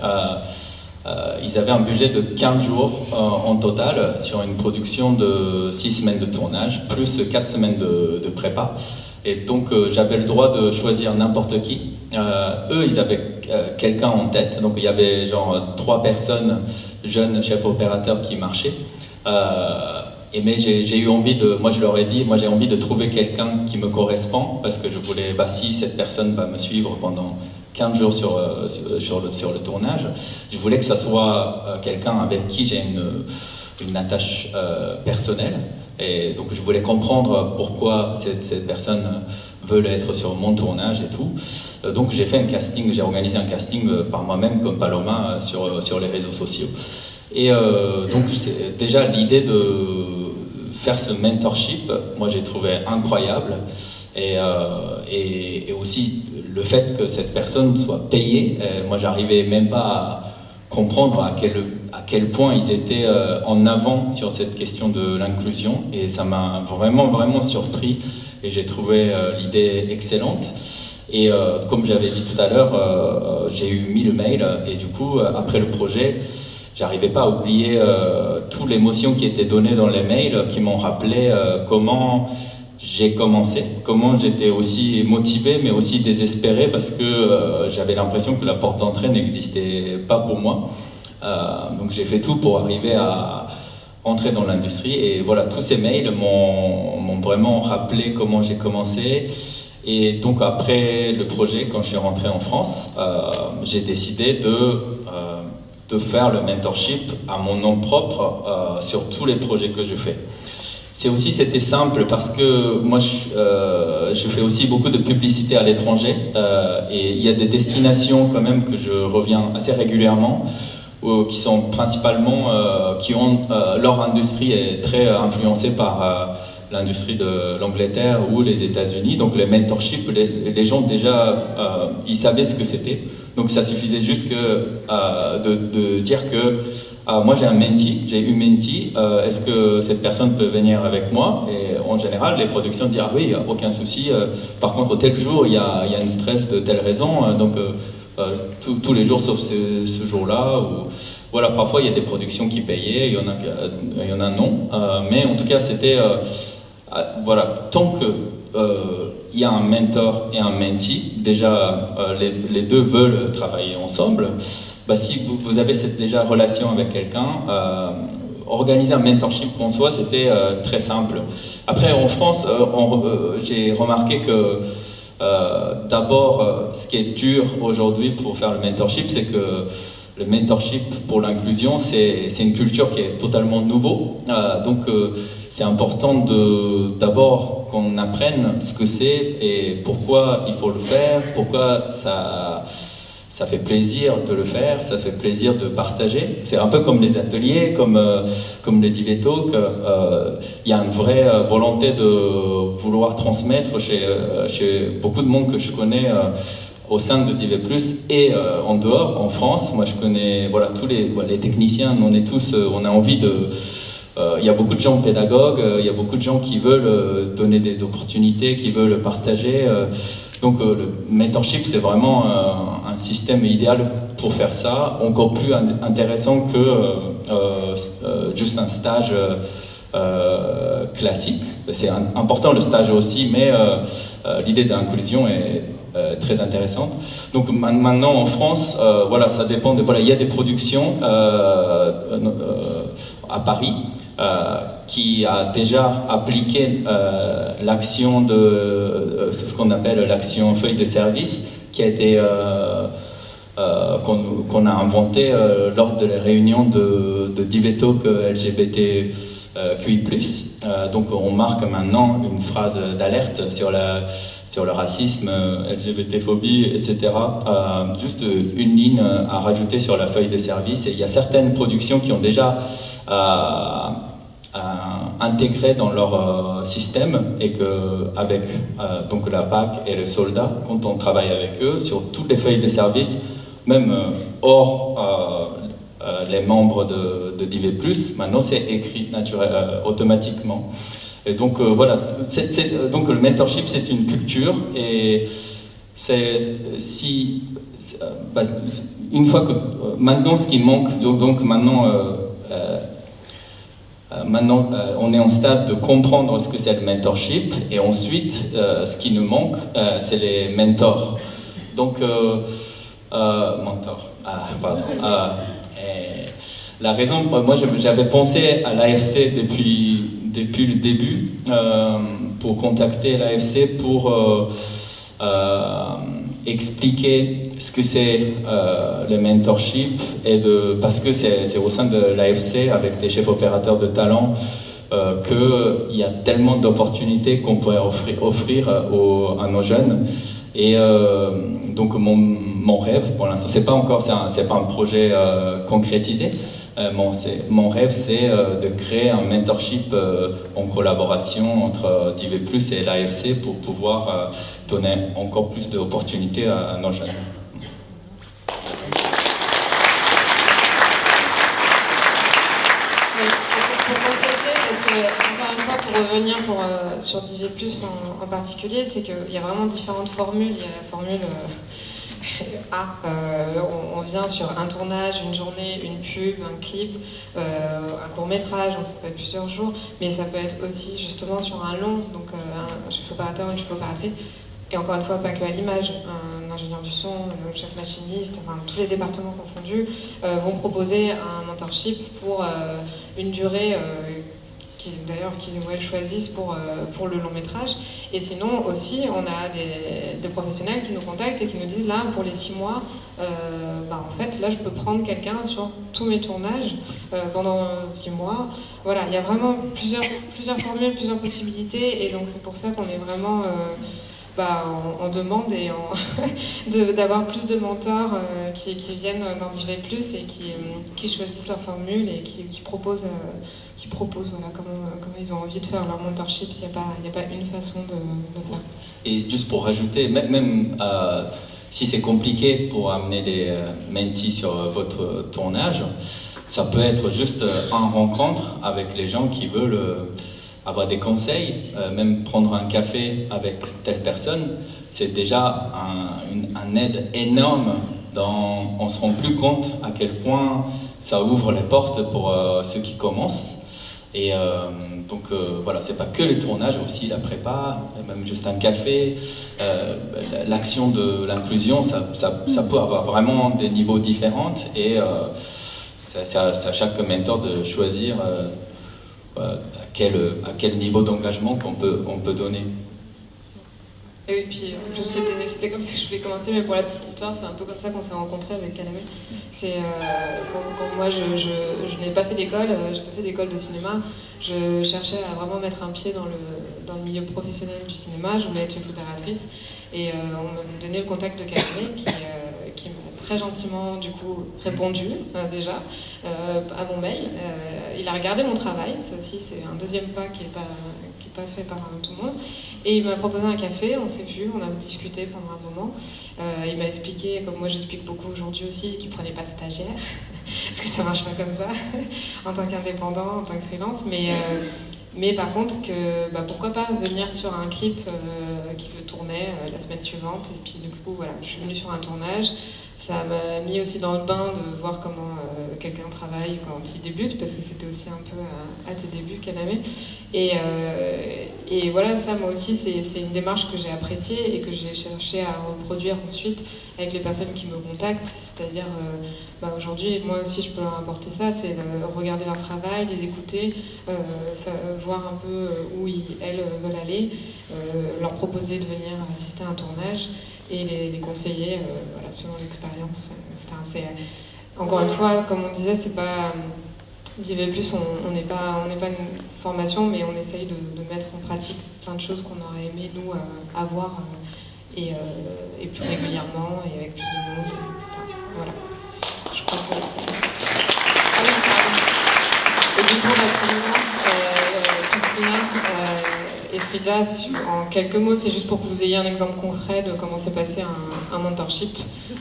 Ils avaient un budget de 15 jours en total sur une production de 6 semaines de tournage, plus 4 semaines de prépa. Et donc j'avais le droit de choisir n'importe qui. Eux, ils avaient quelqu'un en tête, donc il y avait genre 3 personnes, jeunes chefs opérateurs qui marchaient. Mais j'ai eu envie de, moi je leur ai dit, moi j'ai envie de trouver quelqu'un qui me correspond, parce que je voulais, si cette personne va me suivre pendant 15 jours sur le tournage, je voulais que ça soit quelqu'un avec qui j'ai une attache personnelle, et donc je voulais comprendre pourquoi cette personne veut être sur mon tournage et tout. Donc j'ai fait un casting, j'ai organisé un casting par moi-même comme Paloma sur les réseaux sociaux. Et donc déjà l'idée de faire ce mentorship, moi j'ai trouvé incroyable, et aussi le fait que cette personne soit payée, moi j'arrivais même pas à comprendre à quel point ils étaient en avant sur cette question de l'inclusion, et ça m'a vraiment surpris, et j'ai trouvé l'idée excellente. Et comme j'avais dit tout à l'heure, j'ai eu 1000 mails, et du coup après le projet, j'arrivais pas à oublier toute l'émotion qui était donnée dans les mails, qui m'ont rappelé comment j'ai commencé, comment j'étais aussi motivé mais aussi désespéré, parce que j'avais l'impression que la porte d'entrée n'existait pas pour moi. Donc j'ai fait tout pour arriver à entrer dans l'industrie, et voilà, tous ces mails m'ont vraiment rappelé comment j'ai commencé. Et donc après le projet, quand je suis rentré en France, j'ai décidé de faire le mentorship à mon nom propre sur tous les projets que je fais. C'était simple parce que moi je fais aussi beaucoup de publicité à l'étranger, et il y a des destinations quand même que je reviens assez régulièrement, qui sont principalement, qui ont leur industrie est très influencée par l'industrie de l'Angleterre ou les États-Unis. Donc les mentorships, les gens déjà ils savaient ce que c'était. Donc ça suffisait juste de dire que moi j'ai un mentee, j'ai une mentee, est-ce que cette personne peut venir avec moi? Et en général les productions disent ah oui, aucun souci, par contre tel jour il y a un stress de telle raison, donc tous les jours sauf ce jour-là. Voilà, parfois il y a des productions qui payaient, il y en a non, mais en tout cas c'était voilà, tant que il y a un mentor et un mentee, déjà les deux veulent travailler ensemble. Si vous avez cette déjà relation avec quelqu'un, organiser un mentorship en soi, c'était très simple. Après, en France, j'ai remarqué que d'abord, ce qui est dur aujourd'hui pour faire le mentorship, c'est que le mentorship pour l'inclusion, c'est une culture qui est totalement nouveau. Donc, c'est important d'abord qu'on apprenne ce que c'est et pourquoi il faut le faire, pourquoi ça fait plaisir de le faire, ça fait plaisir de partager. C'est un peu comme les ateliers, comme les Divé Talks. Il y a une vraie volonté de vouloir transmettre chez beaucoup de monde que je connais au sein de Divé+, et en dehors, en France. Moi, je connais tous les techniciens, on a envie de... Il y a beaucoup de gens pédagogues, il y a beaucoup de gens qui veulent donner des opportunités, qui veulent partager. Donc le mentorship, c'est vraiment un système idéal pour faire ça, encore plus intéressant que juste un stage classique. C'est important le stage aussi, mais l'idée de l'inclusion est très intéressante. Donc maintenant en France, ça dépend il y a des productions à Paris qui a déjà appliqué l'action de ce qu'on appelle l'action feuille de service, qui a été qu'on a inventé lors de la réunion de Divé Talks LGBTQI+. Donc on marque maintenant une phrase d'alerte sur le racisme, LGBT-phobie, etc. Juste une ligne à rajouter sur la feuille de service. Et il y a certaines productions qui ont déjà intégré dans leur système, et qu'avec donc la PAC et les soldats, quand on travaille avec eux sur toutes les feuilles de service, même hors les membres de Divé+, maintenant c'est écrit automatiquement. Et donc voilà, donc le mentorship c'est une culture et une fois que maintenant ce qui manque, donc maintenant on est en stade de comprendre ce que c'est le mentorship et ensuite ce qui nous manque c'est les mentors. Donc mentor, pardon. La raison, moi j'avais pensé à l'AFC depuis le début pour contacter l'AFC pour expliquer ce que c'est le mentorship parce que c'est au sein de l'AFC avec les chefs opérateurs de talent qu'il y a tellement d'opportunités qu'on pourrait offrir à nos jeunes. Et donc mon rêve, pour l'instant, c'est pas un projet concrétisé. Mon rêve, c'est de créer un mentorship en collaboration entre DV+ et l'AFC pour pouvoir donner encore plus d'opportunités à nos jeunes. Pour compléter, parce que, encore une fois, pour revenir sur DV+, en particulier, c'est qu'il y a vraiment différentes formules. Il y a la formule on vient sur un tournage, une journée, une pub, un clip, un court-métrage, donc ça peut être plusieurs jours, mais ça peut être aussi justement sur un long, donc un chef opérateur, une chef opératrice, et encore une fois, pas que à l'image, un ingénieur du son, un chef machiniste, enfin tous les départements confondus vont proposer un mentorship pour une durée qui les voient choisissent pour le long métrage. Et sinon aussi, on a des professionnels qui nous contactent et qui nous disent là, pour les 6 mois, en fait, là, je peux prendre quelqu'un sur tous mes tournages pendant 6 mois. Voilà, il y a vraiment plusieurs formules, plusieurs possibilités, et donc c'est pour ça qu'on est vraiment en demande et d'avoir plus de mentors qui viennent dans DV+, et qui choisissent leur formule et qui proposent voilà, comment ils ont envie de faire leur mentorship. Il n'y a pas une façon de le faire. Et juste pour rajouter, même si c'est compliqué pour amener les mentees sur votre tournage, ça peut être juste une rencontre avec les gens qui veulent avoir des conseils, même prendre un café avec telle personne, c'est déjà un aide énorme. On ne se rend plus compte à quel point ça ouvre les portes pour ceux qui commencent. Et donc voilà, c'est pas que le tournage, aussi la prépa, même juste un café, l'action de l'inclusion, ça peut avoir vraiment des niveaux différents, et c'est à chaque mentor de choisir à quel niveau d'engagement qu'on peut donner. Et puis en plus c'était comme ça que je voulais commencer, mais pour la petite histoire, c'est un peu comme ça qu'on s'est rencontrés avec Calamé. C'est quand moi je n'ai pas fait d'école, j'ai pas fait d'école de cinéma, je cherchais à vraiment mettre un pied dans le milieu professionnel du cinéma, je voulais être chef opératrice, et on m'a donné le contact de Calamé qui m'a très gentiment du coup répondu déjà à mon mail. Il a regardé mon travail, ça aussi c'est un deuxième pas qui est pas fait par tout le monde, et il m'a proposé un café, on s'est vu, on a discuté pendant un moment. Il m'a expliqué, comme moi j'explique beaucoup aujourd'hui aussi, qu'il prenait pas de stagiaire parce que ça marche pas comme ça en tant qu'indépendant, en tant que freelance, mais par contre pourquoi pas venir sur un clip qui veut tourner la semaine suivante. Et puis du coup voilà, je suis venue sur un tournage. Ça m'a mis aussi dans le bain de voir comment quelqu'un travaille quand il débute, parce que c'était aussi un peu à tes débuts, Calamé. Et voilà, ça moi aussi c'est une démarche que j'ai appréciée et que j'ai cherché à reproduire ensuite avec les personnes qui me contactent. C'est-à-dire aujourd'hui, moi aussi je peux leur apporter ça, c'est regarder leur travail, les écouter, voir un peu où elles veulent aller, leur proposer de venir assister à un tournage et les conseiller voilà, selon l'expérience. Encore une fois, comme on disait, c'est pas DV+, on n'est pas une formation, mais on essaye de mettre en pratique plein de choses qu'on aurait aimé nous avoir et plus régulièrement et avec plus de monde, etc. Voilà. Je crois que c'est... Ah oui, pardon. Et du coup, rapidement, Christina et Frida, en quelques mots, c'est juste pour que vous ayez un exemple concret de comment s'est passé un mentorship.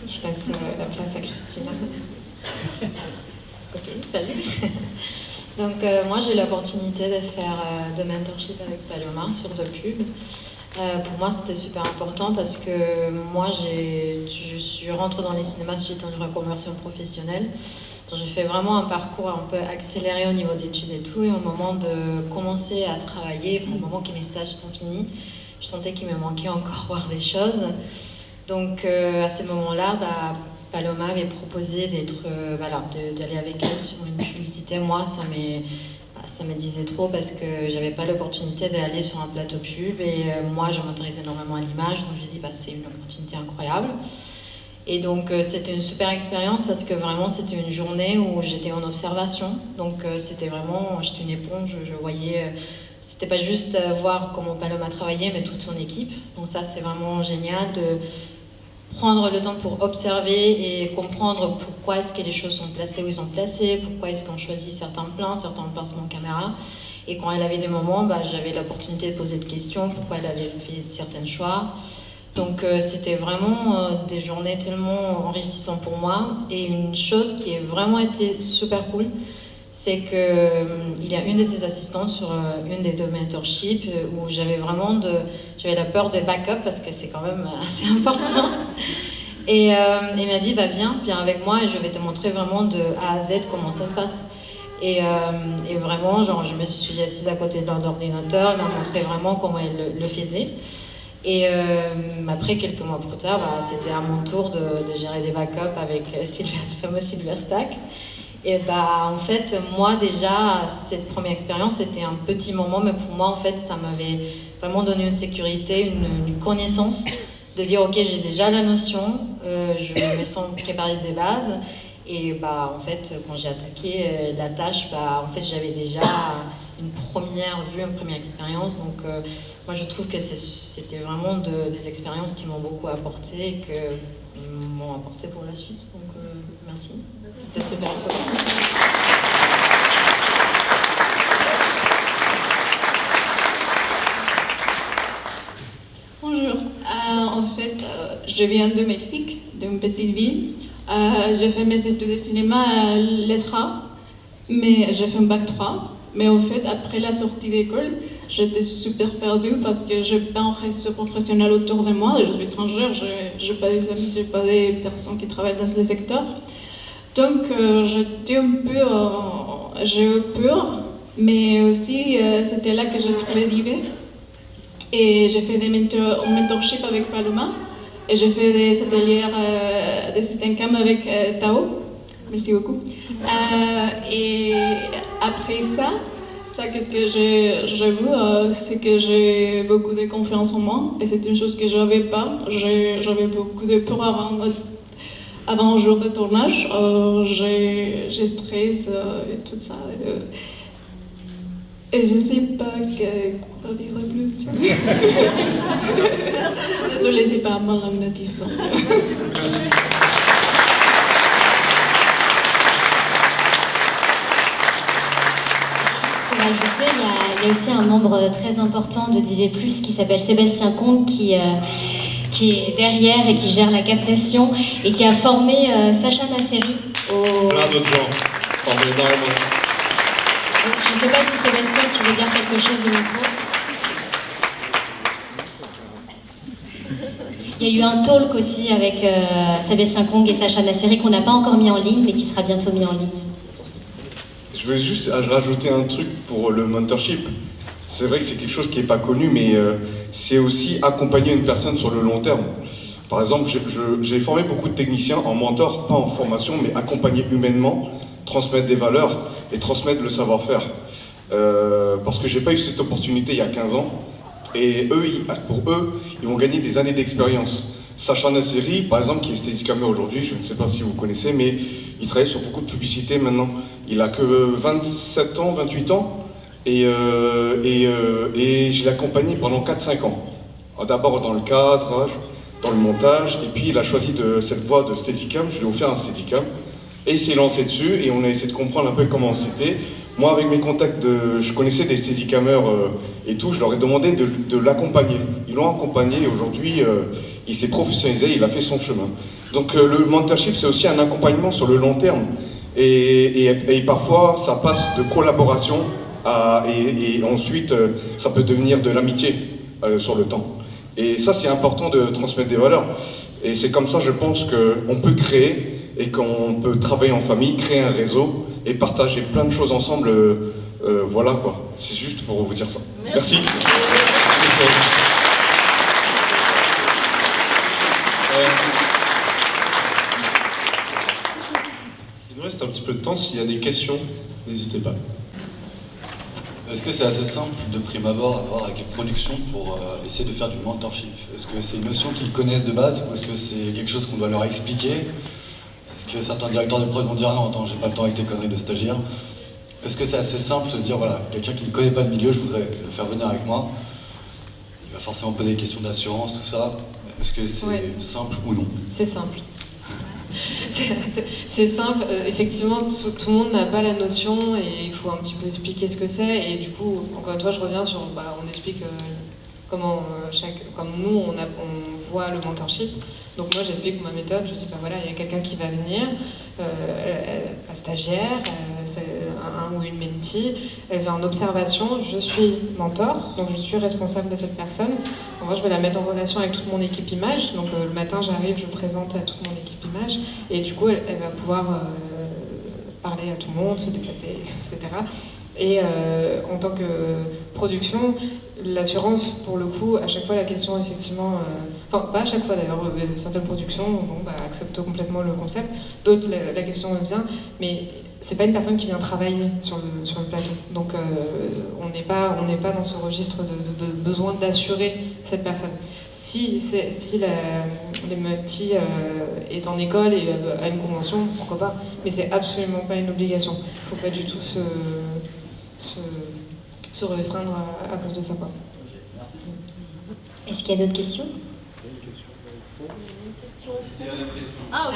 Je laisse la place à Christina. Ok, salut. Donc moi j'ai eu l'opportunité de faire de mentorship avec Paloma sur de pub. Pour moi c'était super important parce que moi je rentre dans les cinémas suite à une reconversion professionnelle. Donc j'ai fait vraiment un parcours un peu accéléré au niveau d'études et tout, et au moment de commencer à travailler, au moment que mes stages sont finis, je sentais qu'il me manquait encore voir des choses. Donc à ce moment-là, Paloma avait proposé d'aller avec elle sur une publicité. Moi, ça me disait trop parce que j'avais pas l'opportunité d'aller sur un plateau pub, et moi, je m'intéresse énormément à l'image, donc je dis c'est une opportunité incroyable. Et donc c'était une super expérience parce que vraiment c'était une journée où j'étais en observation. Donc c'était vraiment, j'étais une éponge, je voyais, c'était pas juste voir comment Paloma travaillait, mais toute son équipe. Donc ça c'est vraiment génial de prendre le temps pour observer et comprendre pourquoi est-ce que les choses sont placées où ils sont placées, pourquoi est-ce qu'on choisit certains plans, certains placements caméra. Et quand elle avait des moments, j'avais l'opportunité de poser des questions, pourquoi elle avait fait certains choix. Donc c'était vraiment des journées tellement enrichissantes pour moi. Et une chose qui a vraiment été super cool, c'est qu'il y a une de ses assistantes sur une des 2 mentorships où j'avais la peur de backup parce que c'est quand même assez important. Et elle m'a dit viens avec moi et je vais te montrer vraiment de A à Z comment ça se passe. Et vraiment, je me suis assise à côté de l'ordinateur, elle m'a montré vraiment comment elle le faisait. Et après, quelques mois plus tard, c'était à mon tour de gérer des backups avec le fameux Silverstack. Et en fait, moi déjà, cette première expérience, c'était un petit moment, mais pour moi, en fait, ça m'avait vraiment donné une sécurité, une connaissance, de dire, ok, j'ai déjà la notion, je me sens préparée des bases. Et en fait, quand j'ai attaqué la tâche, en fait, j'avais déjà une première vue, une première expérience. Donc, moi, je trouve que c'était vraiment des expériences qui m'ont beaucoup apporté et que m'ont apporté pour la suite. Donc, merci. C'était super cool. Bonjour. En fait, je viens du Mexique, d'une petite ville. J'ai fait mes études de cinéma à l'ESRA, mais j'ai fait un bac 3. Mais en fait, après la sortie d'école, j'étais super perdue parce que je n'ai pas un réseau professionnel autour de moi. Je suis étrangère, je n'ai pas des amis, je n'ai pas des personnes qui travaillent dans ce secteur. Donc, j'étais un peu... j'ai eu peur, mais aussi, c'était là que j'ai trouvé Divé. Et j'ai fait des mentorships avec Paloma. Et j'ai fait des ateliers de système cam avec Tao. Merci beaucoup. Et après ça qu'est-ce que j'ai vu, c'est que j'ai beaucoup de confiance en moi. Et c'est une chose que je n'avais pas. J'avais beaucoup de peur avant un jour de tournage. J'ai stress et tout ça. Et je ne sais pas quoi dire plus. Désolée, c'est pas ma langue native. Juste pour ajouter, il y a aussi un membre très important de Divé+, qui s'appelle Sébastien Combe, qui est derrière et qui gère la captation et qui a formé Sacha Nasseri au... Plein d'autres gens, formés énormément. Je ne sais pas si Sébastien, tu veux dire quelque chose au micro. Il y a eu un talk aussi avec Sébastien Kong et Sacha Nasseri qu'on n'a pas encore mis en ligne, mais qui sera bientôt mis en ligne. Je veux juste rajouter un truc pour le mentorship. C'est vrai que c'est quelque chose qui n'est pas connu, mais c'est aussi accompagner une personne sur le long terme. Par exemple, j'ai formé beaucoup de techniciens en mentor, pas en formation, mais accompagner humainement, transmettre des valeurs et transmettre le savoir-faire. Parce que j'ai pas eu cette opportunité il y a 15 ans. Et eux, pour eux, ils vont gagner des années d'expérience. Sacha Nasseri, par exemple, qui est Steadicammer aujourd'hui, je ne sais pas si vous connaissez, mais il travaille sur beaucoup de publicités maintenant. Il a que 27 ans, 28 ans, et je l'ai accompagné pendant 4-5 ans. D'abord dans le cadrage, dans le montage, et puis il a choisi cette voie de Steadicam, je lui ai offert un Steadicam, et il s'est lancé dessus, et on a essayé de comprendre un peu comment c'était. Moi, avec mes contacts, je connaissais des Steadicamers et tout, je leur ai demandé de l'accompagner. Ils l'ont accompagné et aujourd'hui, il s'est professionnalisé, il a fait son chemin. Donc le mentorship, c'est aussi un accompagnement sur le long terme. Et parfois, ça passe de collaboration et ensuite, ça peut devenir de l'amitié sur le temps. Et ça, c'est important de transmettre des valeurs. Et c'est comme ça, je pense qu'on peut créer et qu'on peut travailler en famille, créer un réseau et partager plein de choses ensemble. Voilà quoi. C'est juste pour vous dire ça. Merci. Il nous reste un petit peu de temps. S'il y a des questions, n'hésitez pas. Est-ce que c'est assez simple de prime abord à voir avec les productions pour essayer de faire du mentorship? Est-ce que c'est une notion qu'ils connaissent de base ou est-ce que c'est quelque chose qu'on doit leur expliquer? Est-ce que certains directeurs de prod vont dire ah non, attends, j'ai pas le temps avec tes conneries de stagiaire? Est-ce que c'est assez simple de dire voilà, quelqu'un qui ne connaît pas le milieu, je voudrais le faire venir avec moi? Il va forcément poser des questions d'assurance, tout ça. Est-ce que c'est simple ou non? C'est simple. C'est simple, effectivement, tout le monde n'a pas la notion et il faut un petit peu expliquer ce que c'est. Et du coup, encore une fois, je reviens sur, on explique comment comme nous on voit le mentorship. Donc moi j'explique ma méthode, je dis voilà, il y a quelqu'un qui va venir, un stagiaire, un ou une mentee, elle vient en observation, je suis mentor, donc je suis responsable de cette personne. Donc moi je vais la mettre en relation avec toute mon équipe image, donc le matin j'arrive, je présente à toute mon équipe image, et du coup elle va pouvoir parler à tout le monde, se déplacer, etc. Et en tant que production, l'assurance, pour le coup, à chaque fois la question, effectivement, enfin pas à chaque fois d'ailleurs, certaines productions acceptent complètement le concept, d'autres la question vient, mais c'est pas une personne qui vient travailler sur le plateau. Donc on n'est pas dans ce registre de besoin d'assurer cette personne. Si le multi est en école et a une convention, pourquoi pas, mais c'est absolument pas une obligation. Il faut pas du tout se réfréner à cause de ça, quoi. Est-ce qu'il y a d'autres questions? Ah, ok.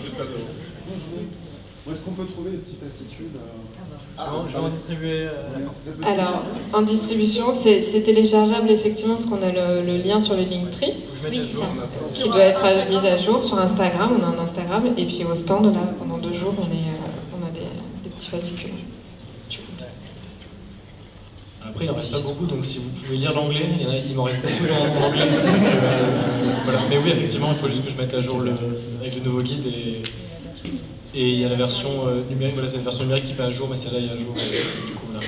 Juste là devant. Où est-ce qu'on peut trouver des petits fascicules Je vais en distribuer Alors, en distribution, c'est téléchargeable effectivement, parce qu'on a le lien sur le Linktree. Oui, c'est ça. Qui doit être mis à jour sur Instagram. On a un Instagram. Et puis au stand, là, pendant 2 jours, on a des petits fascicules. Après, il n'en reste pas beaucoup, donc si vous pouvez lire l'anglais, il m'en reste beaucoup en anglais. Voilà. Mais oui, effectivement, il faut juste que je mette à jour avec le nouveau guide et il y a la version numérique. Voilà, c'est la version numérique qui n'est pas à jour, mais celle-là est à jour. Et,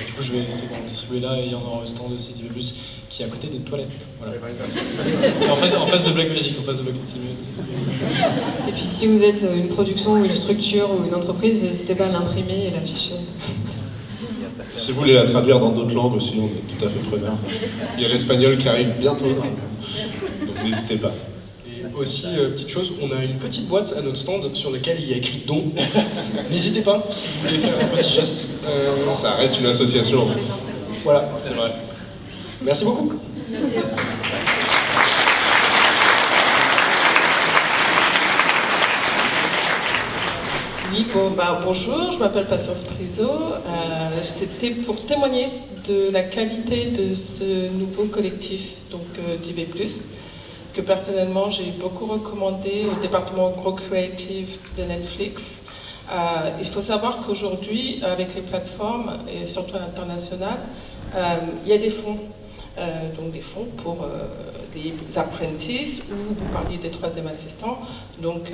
du coup, je vais essayer d'en distribuer là et il y en aura au stand de CTV+, qui est à côté des toilettes. Voilà. En face de Black Magic, c'est mieux. Et puis si vous êtes une production ou une structure ou une entreprise, n'hésitez pas à l'imprimer et l'afficher. Si vous voulez la traduire dans d'autres langues aussi, on est tout à fait preneur. Il y a l'espagnol qui arrive bientôt, donc n'hésitez pas. Et aussi, petite chose, on a une petite boîte à notre stand sur laquelle il y a écrit don. N'hésitez pas si vous voulez faire un petit geste. Ça reste une association. Voilà. C'est vrai. Merci beaucoup. Oui, bonjour, je m'appelle Patience Priso. C'était pour témoigner de la qualité de ce nouveau collectif, donc d'IB+, que personnellement j'ai beaucoup recommandé au département Grow Creative de Netflix. Il faut savoir qu'aujourd'hui, avec les plateformes, et surtout à l'international, il y a des fonds. Donc des fonds pour les apprentices, ou vous parliez des 3e assistants. Donc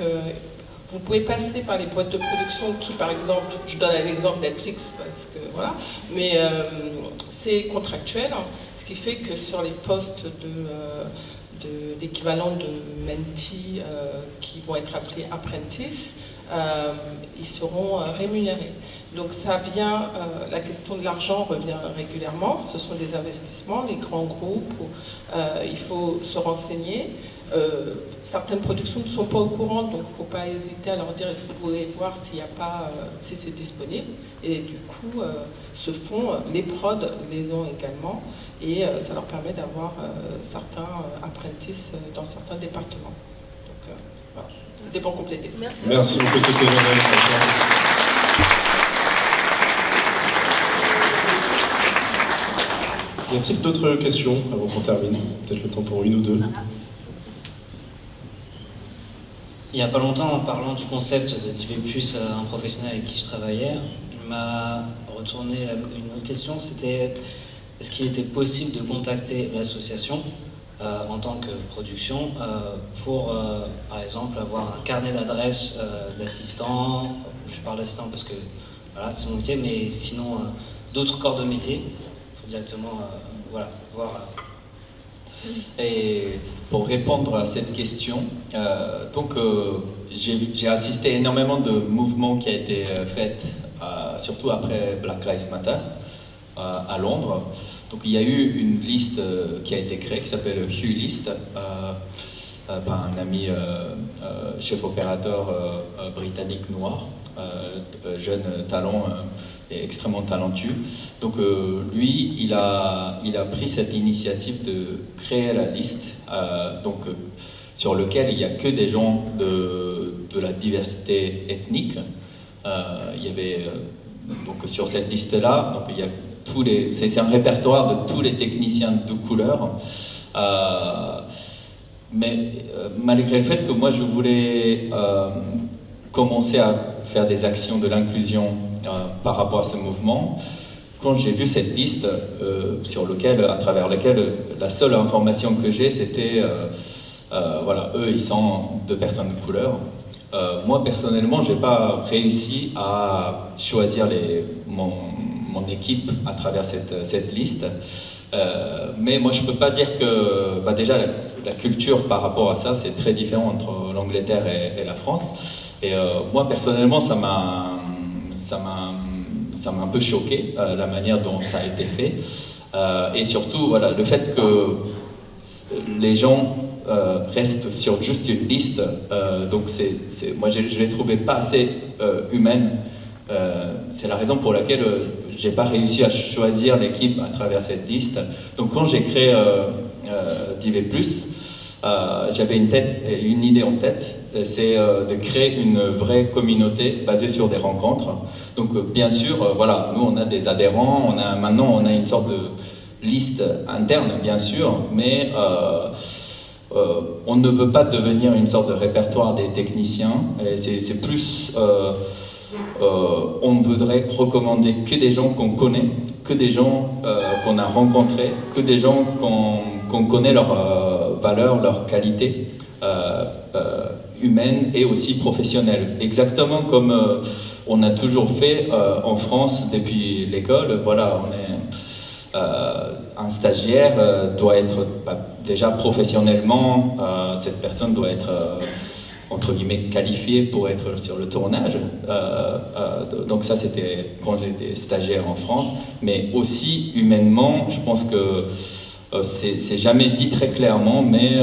vous pouvez passer par les boîtes de production qui, par exemple, je donne un exemple Netflix, parce que voilà, mais c'est contractuel, hein, ce qui fait que sur les postes d'équivalent de mentee qui vont être appelés apprentices, ils seront rémunérés. Donc ça vient, la question de l'argent revient régulièrement, ce sont des investissements, les grands groupes, il faut se renseigner. Certaines productions ne sont pas au courant, donc il ne faut pas hésiter à leur dire est-ce que vous pouvez voir s'il n'y a pas, si c'est disponible. Et du coup, ce fonds, les prods les ont également, et ça leur permet d'avoir certains apprentices dans certains départements. Donc voilà, c'était pour compléter. Merci beaucoup, c'était Y a-t-il d'autres questions avant qu'on termine? Peut-être le temps pour une ou deux. il n'y a pas longtemps, en parlant du concept de DV+, à un professionnel avec qui je travaillais, il m'a retourné une autre question, c'était est-ce qu'il était possible de contacter l'association en tant que production pour, par exemple, avoir un carnet d'adresses d'assistants. Je parle d'assistants parce que voilà, c'est mon métier, mais sinon d'autres corps de métier pour directement voilà, voir. Et pour répondre à cette question, j'ai assisté énormément de mouvements qui ont été faits, surtout après Black Lives Matter à Londres. Donc il y a eu une liste qui a été créée qui s'appelle Hue List par un ami chef opérateur britannique noir, jeune talent et extrêmement talentueux. Donc lui, il a pris cette initiative de créer la liste sur lequel il n'y a que des gens de la diversité ethnique. Il y avait donc sur cette liste-là, donc il y a c'est un répertoire de tous les techniciens de couleur. Mais malgré le fait que moi je voulais commencer à faire des actions de l'inclusion par rapport à ce mouvement, quand j'ai vu cette liste à travers laquelle la seule information que j'ai c'était voilà, eux ils sont deux personnes de couleur. Moi personnellement j'ai pas réussi à choisir mon équipe à travers cette liste. Mais moi je peux pas dire que déjà la culture par rapport à ça c'est très différent entre l'Angleterre et la France, et moi personnellement ça m'a un peu choqué la manière dont ça a été fait, et surtout voilà, le fait que les gens restent sur juste une liste, donc moi je l'ai trouvé pas assez humaine. C'est la raison pour laquelle j'ai pas réussi à choisir l'équipe à travers cette liste. Donc quand j'ai créé DV+, j'avais une idée en tête, c'est de créer une vraie communauté basée sur des rencontres. Donc bien sûr, voilà, nous on a des adhérents, maintenant on a une sorte de liste interne bien sûr, mais on ne veut pas devenir une sorte de répertoire des techniciens, et c'est plus on voudrait recommander que des gens qu'on connaît, que des gens qu'on a rencontrés, que des gens qu'on connaît leurs valeurs, leurs qualités humaines et aussi professionnelles. Exactement comme on a toujours fait en France depuis l'école. Voilà, un stagiaire doit être déjà professionnellement, cette personne doit être entre guillemets qualifié pour être sur le tournage. Donc ça c'était quand j'étais stagiaire en France, mais aussi humainement, je pense que c'est jamais dit très clairement, mais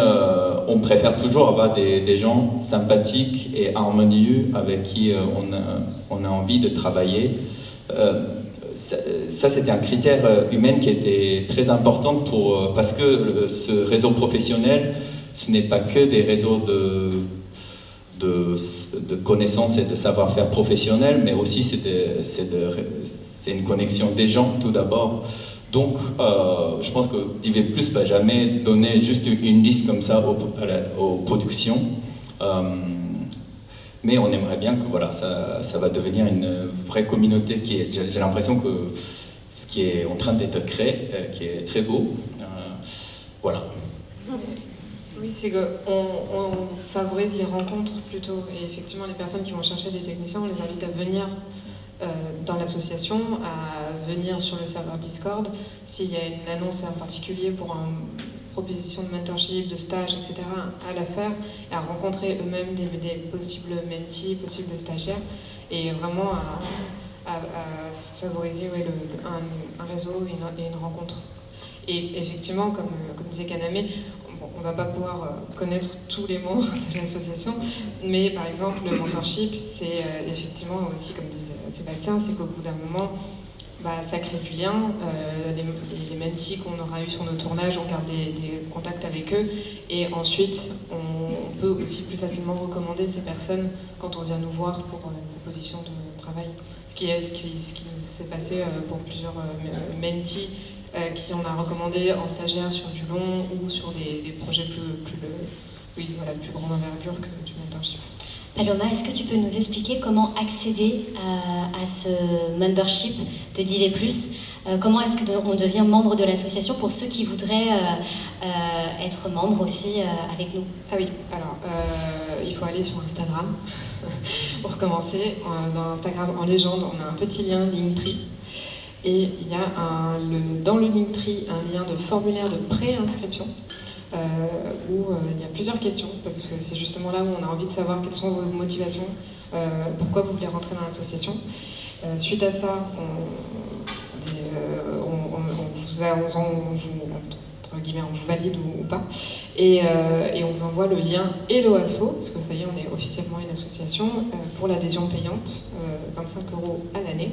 on préfère toujours avoir des gens sympathiques et harmonieux avec qui on a envie de travailler. Ça c'était un critère humain qui était très important parce que ce réseau professionnel, ce n'est pas que des réseaux de connaissances et de savoir-faire professionnels, mais aussi c'est une connexion des gens tout d'abord. Donc je pense que DV+ va jamais donner juste une liste comme ça aux productions, mais on aimerait bien que voilà, ça va devenir une vraie communauté j'ai l'impression que ce qui est en train d'être créé, qui est très beau. Voilà. Oui, c'est qu'on favorise les rencontres plutôt, et effectivement les personnes qui vont chercher des techniciens, on les invite à venir dans l'association, à venir sur le serveur Discord, s'il y a une annonce en particulier pour une proposition de mentorship, de stage, etc., à la faire, et à rencontrer eux-mêmes des possibles mentees, possibles stagiaires, et vraiment à favoriser un réseau et une rencontre. Et effectivement, comme disait Kaname, on ne va pas pouvoir connaître tous les membres de l'association, mais par exemple le mentorship, c'est effectivement aussi, comme disait Sébastien, c'est qu'au bout d'un moment, ça crée du lien. Les mentees qu'on aura eu sur nos tournages, on garde des contacts avec eux, et ensuite on peut aussi plus facilement recommander ces personnes quand on vient nous voir pour une proposition de travail. Ce qui nous s'est passé pour plusieurs mentees qui on a recommandé en stagiaire sur du long ou sur des projets plus grande envergure que du mentorship. Paloma, est-ce que tu peux nous expliquer comment accéder à ce membership de DIV+, comment est-ce qu'on devient membre de l'association pour ceux qui voudraient être membres aussi avec nous? Ah oui, alors il faut aller sur Instagram pour commencer. Dans Instagram en légende, on a un petit lien Linktree et il y a dans le Linktree un lien de formulaire de pré-inscription. Où il y a plusieurs questions, parce que c'est justement là où on a envie de savoir quelles sont vos motivations, pourquoi vous voulez rentrer dans l'association. Suite à ça, on vous valide ou pas, et on vous envoie le lien Hello Asso, parce que ça y est, on est officiellement une association, pour l'adhésion payante, 25 € à l'année.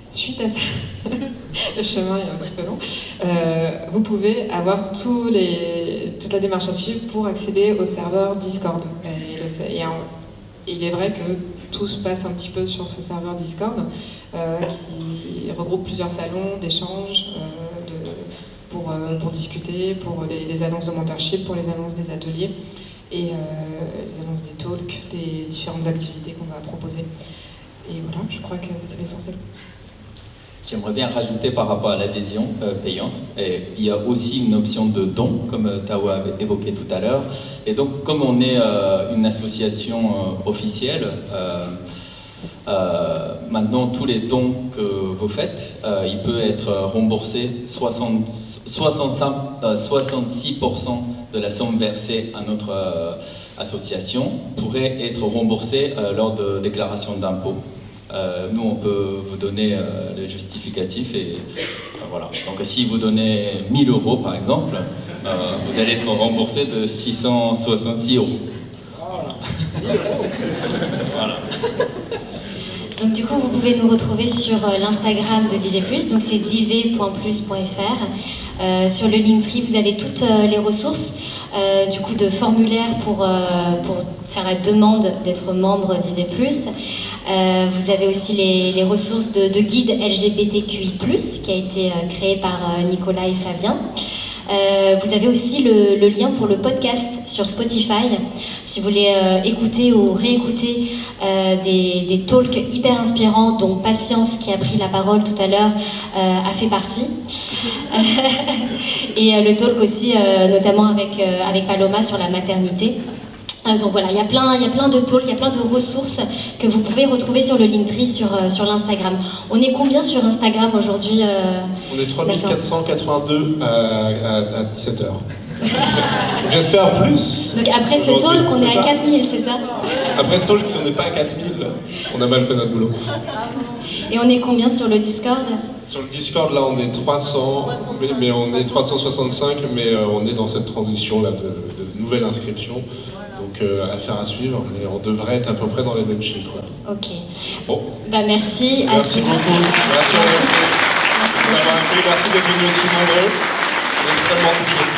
Suite à ça, le chemin est un petit peu long, vous pouvez avoir toute la démarche à suivre pour accéder au serveur Discord. Il est vrai que tout se passe un petit peu sur ce serveur Discord qui regroupe plusieurs salons d'échange pour discuter, pour les annonces de mentorship, pour les annonces des ateliers et les annonces des talks, des différentes activités qu'on va proposer. Et voilà, je crois que c'est l'essentiel. J'aimerais bien rajouter par rapport à l'adhésion payante. Et il y a aussi une option de don, comme Tao avait évoqué tout à l'heure. Et donc, comme on est une association officielle, maintenant tous les dons que vous faites, il peut être remboursé 66% de la somme versée à notre association pourrait être remboursée lors de déclaration d'impôt. Nous, on peut vous donner le justificatif et voilà. Donc, si vous donnez 1 000 € par exemple, vous allez être remboursé de 666 €. Voilà. Donc du coup, vous pouvez nous retrouver sur l'Instagram de DIV+, donc c'est div.plus.fr. Sur le Linktree, vous avez toutes les ressources, du coup de formulaires pour faire la demande d'être membre d'IV+. Vous avez aussi les ressources de guide LGBTQI+, qui a été créé par Nicolas et Flavien. Vous avez aussi le lien pour le podcast sur Spotify. Si vous voulez écouter ou réécouter des talks hyper inspirants, dont Patience, qui a pris la parole tout à l'heure, a fait partie. Et le talk aussi, notamment avec Paloma sur la maternité. Donc voilà, il y a plein de talks, il y a plein de ressources que vous pouvez retrouver sur le Linktree, sur l'Instagram. On est combien sur Instagram aujourd'hui On est 3482 à 17h. J'espère plus. Donc après ce talk, on est à 4000, c'est ça? Après ce talk, si on n'est pas à 4000, on a mal fait notre boulot. Et on est combien sur le Discord? Sur le Discord, là, on est 300, mais on est 365, mais on est dans cette transition là de nouvelle inscription. Donc affaire à suivre, mais on devrait être à peu près dans les mêmes chiffres. Ok. Bon. Bah merci à tous. Merci beaucoup. Merci à vous. Merci d'avoir accueilli. Merci d'être venus aussi nombreux. On est extrêmement touchés.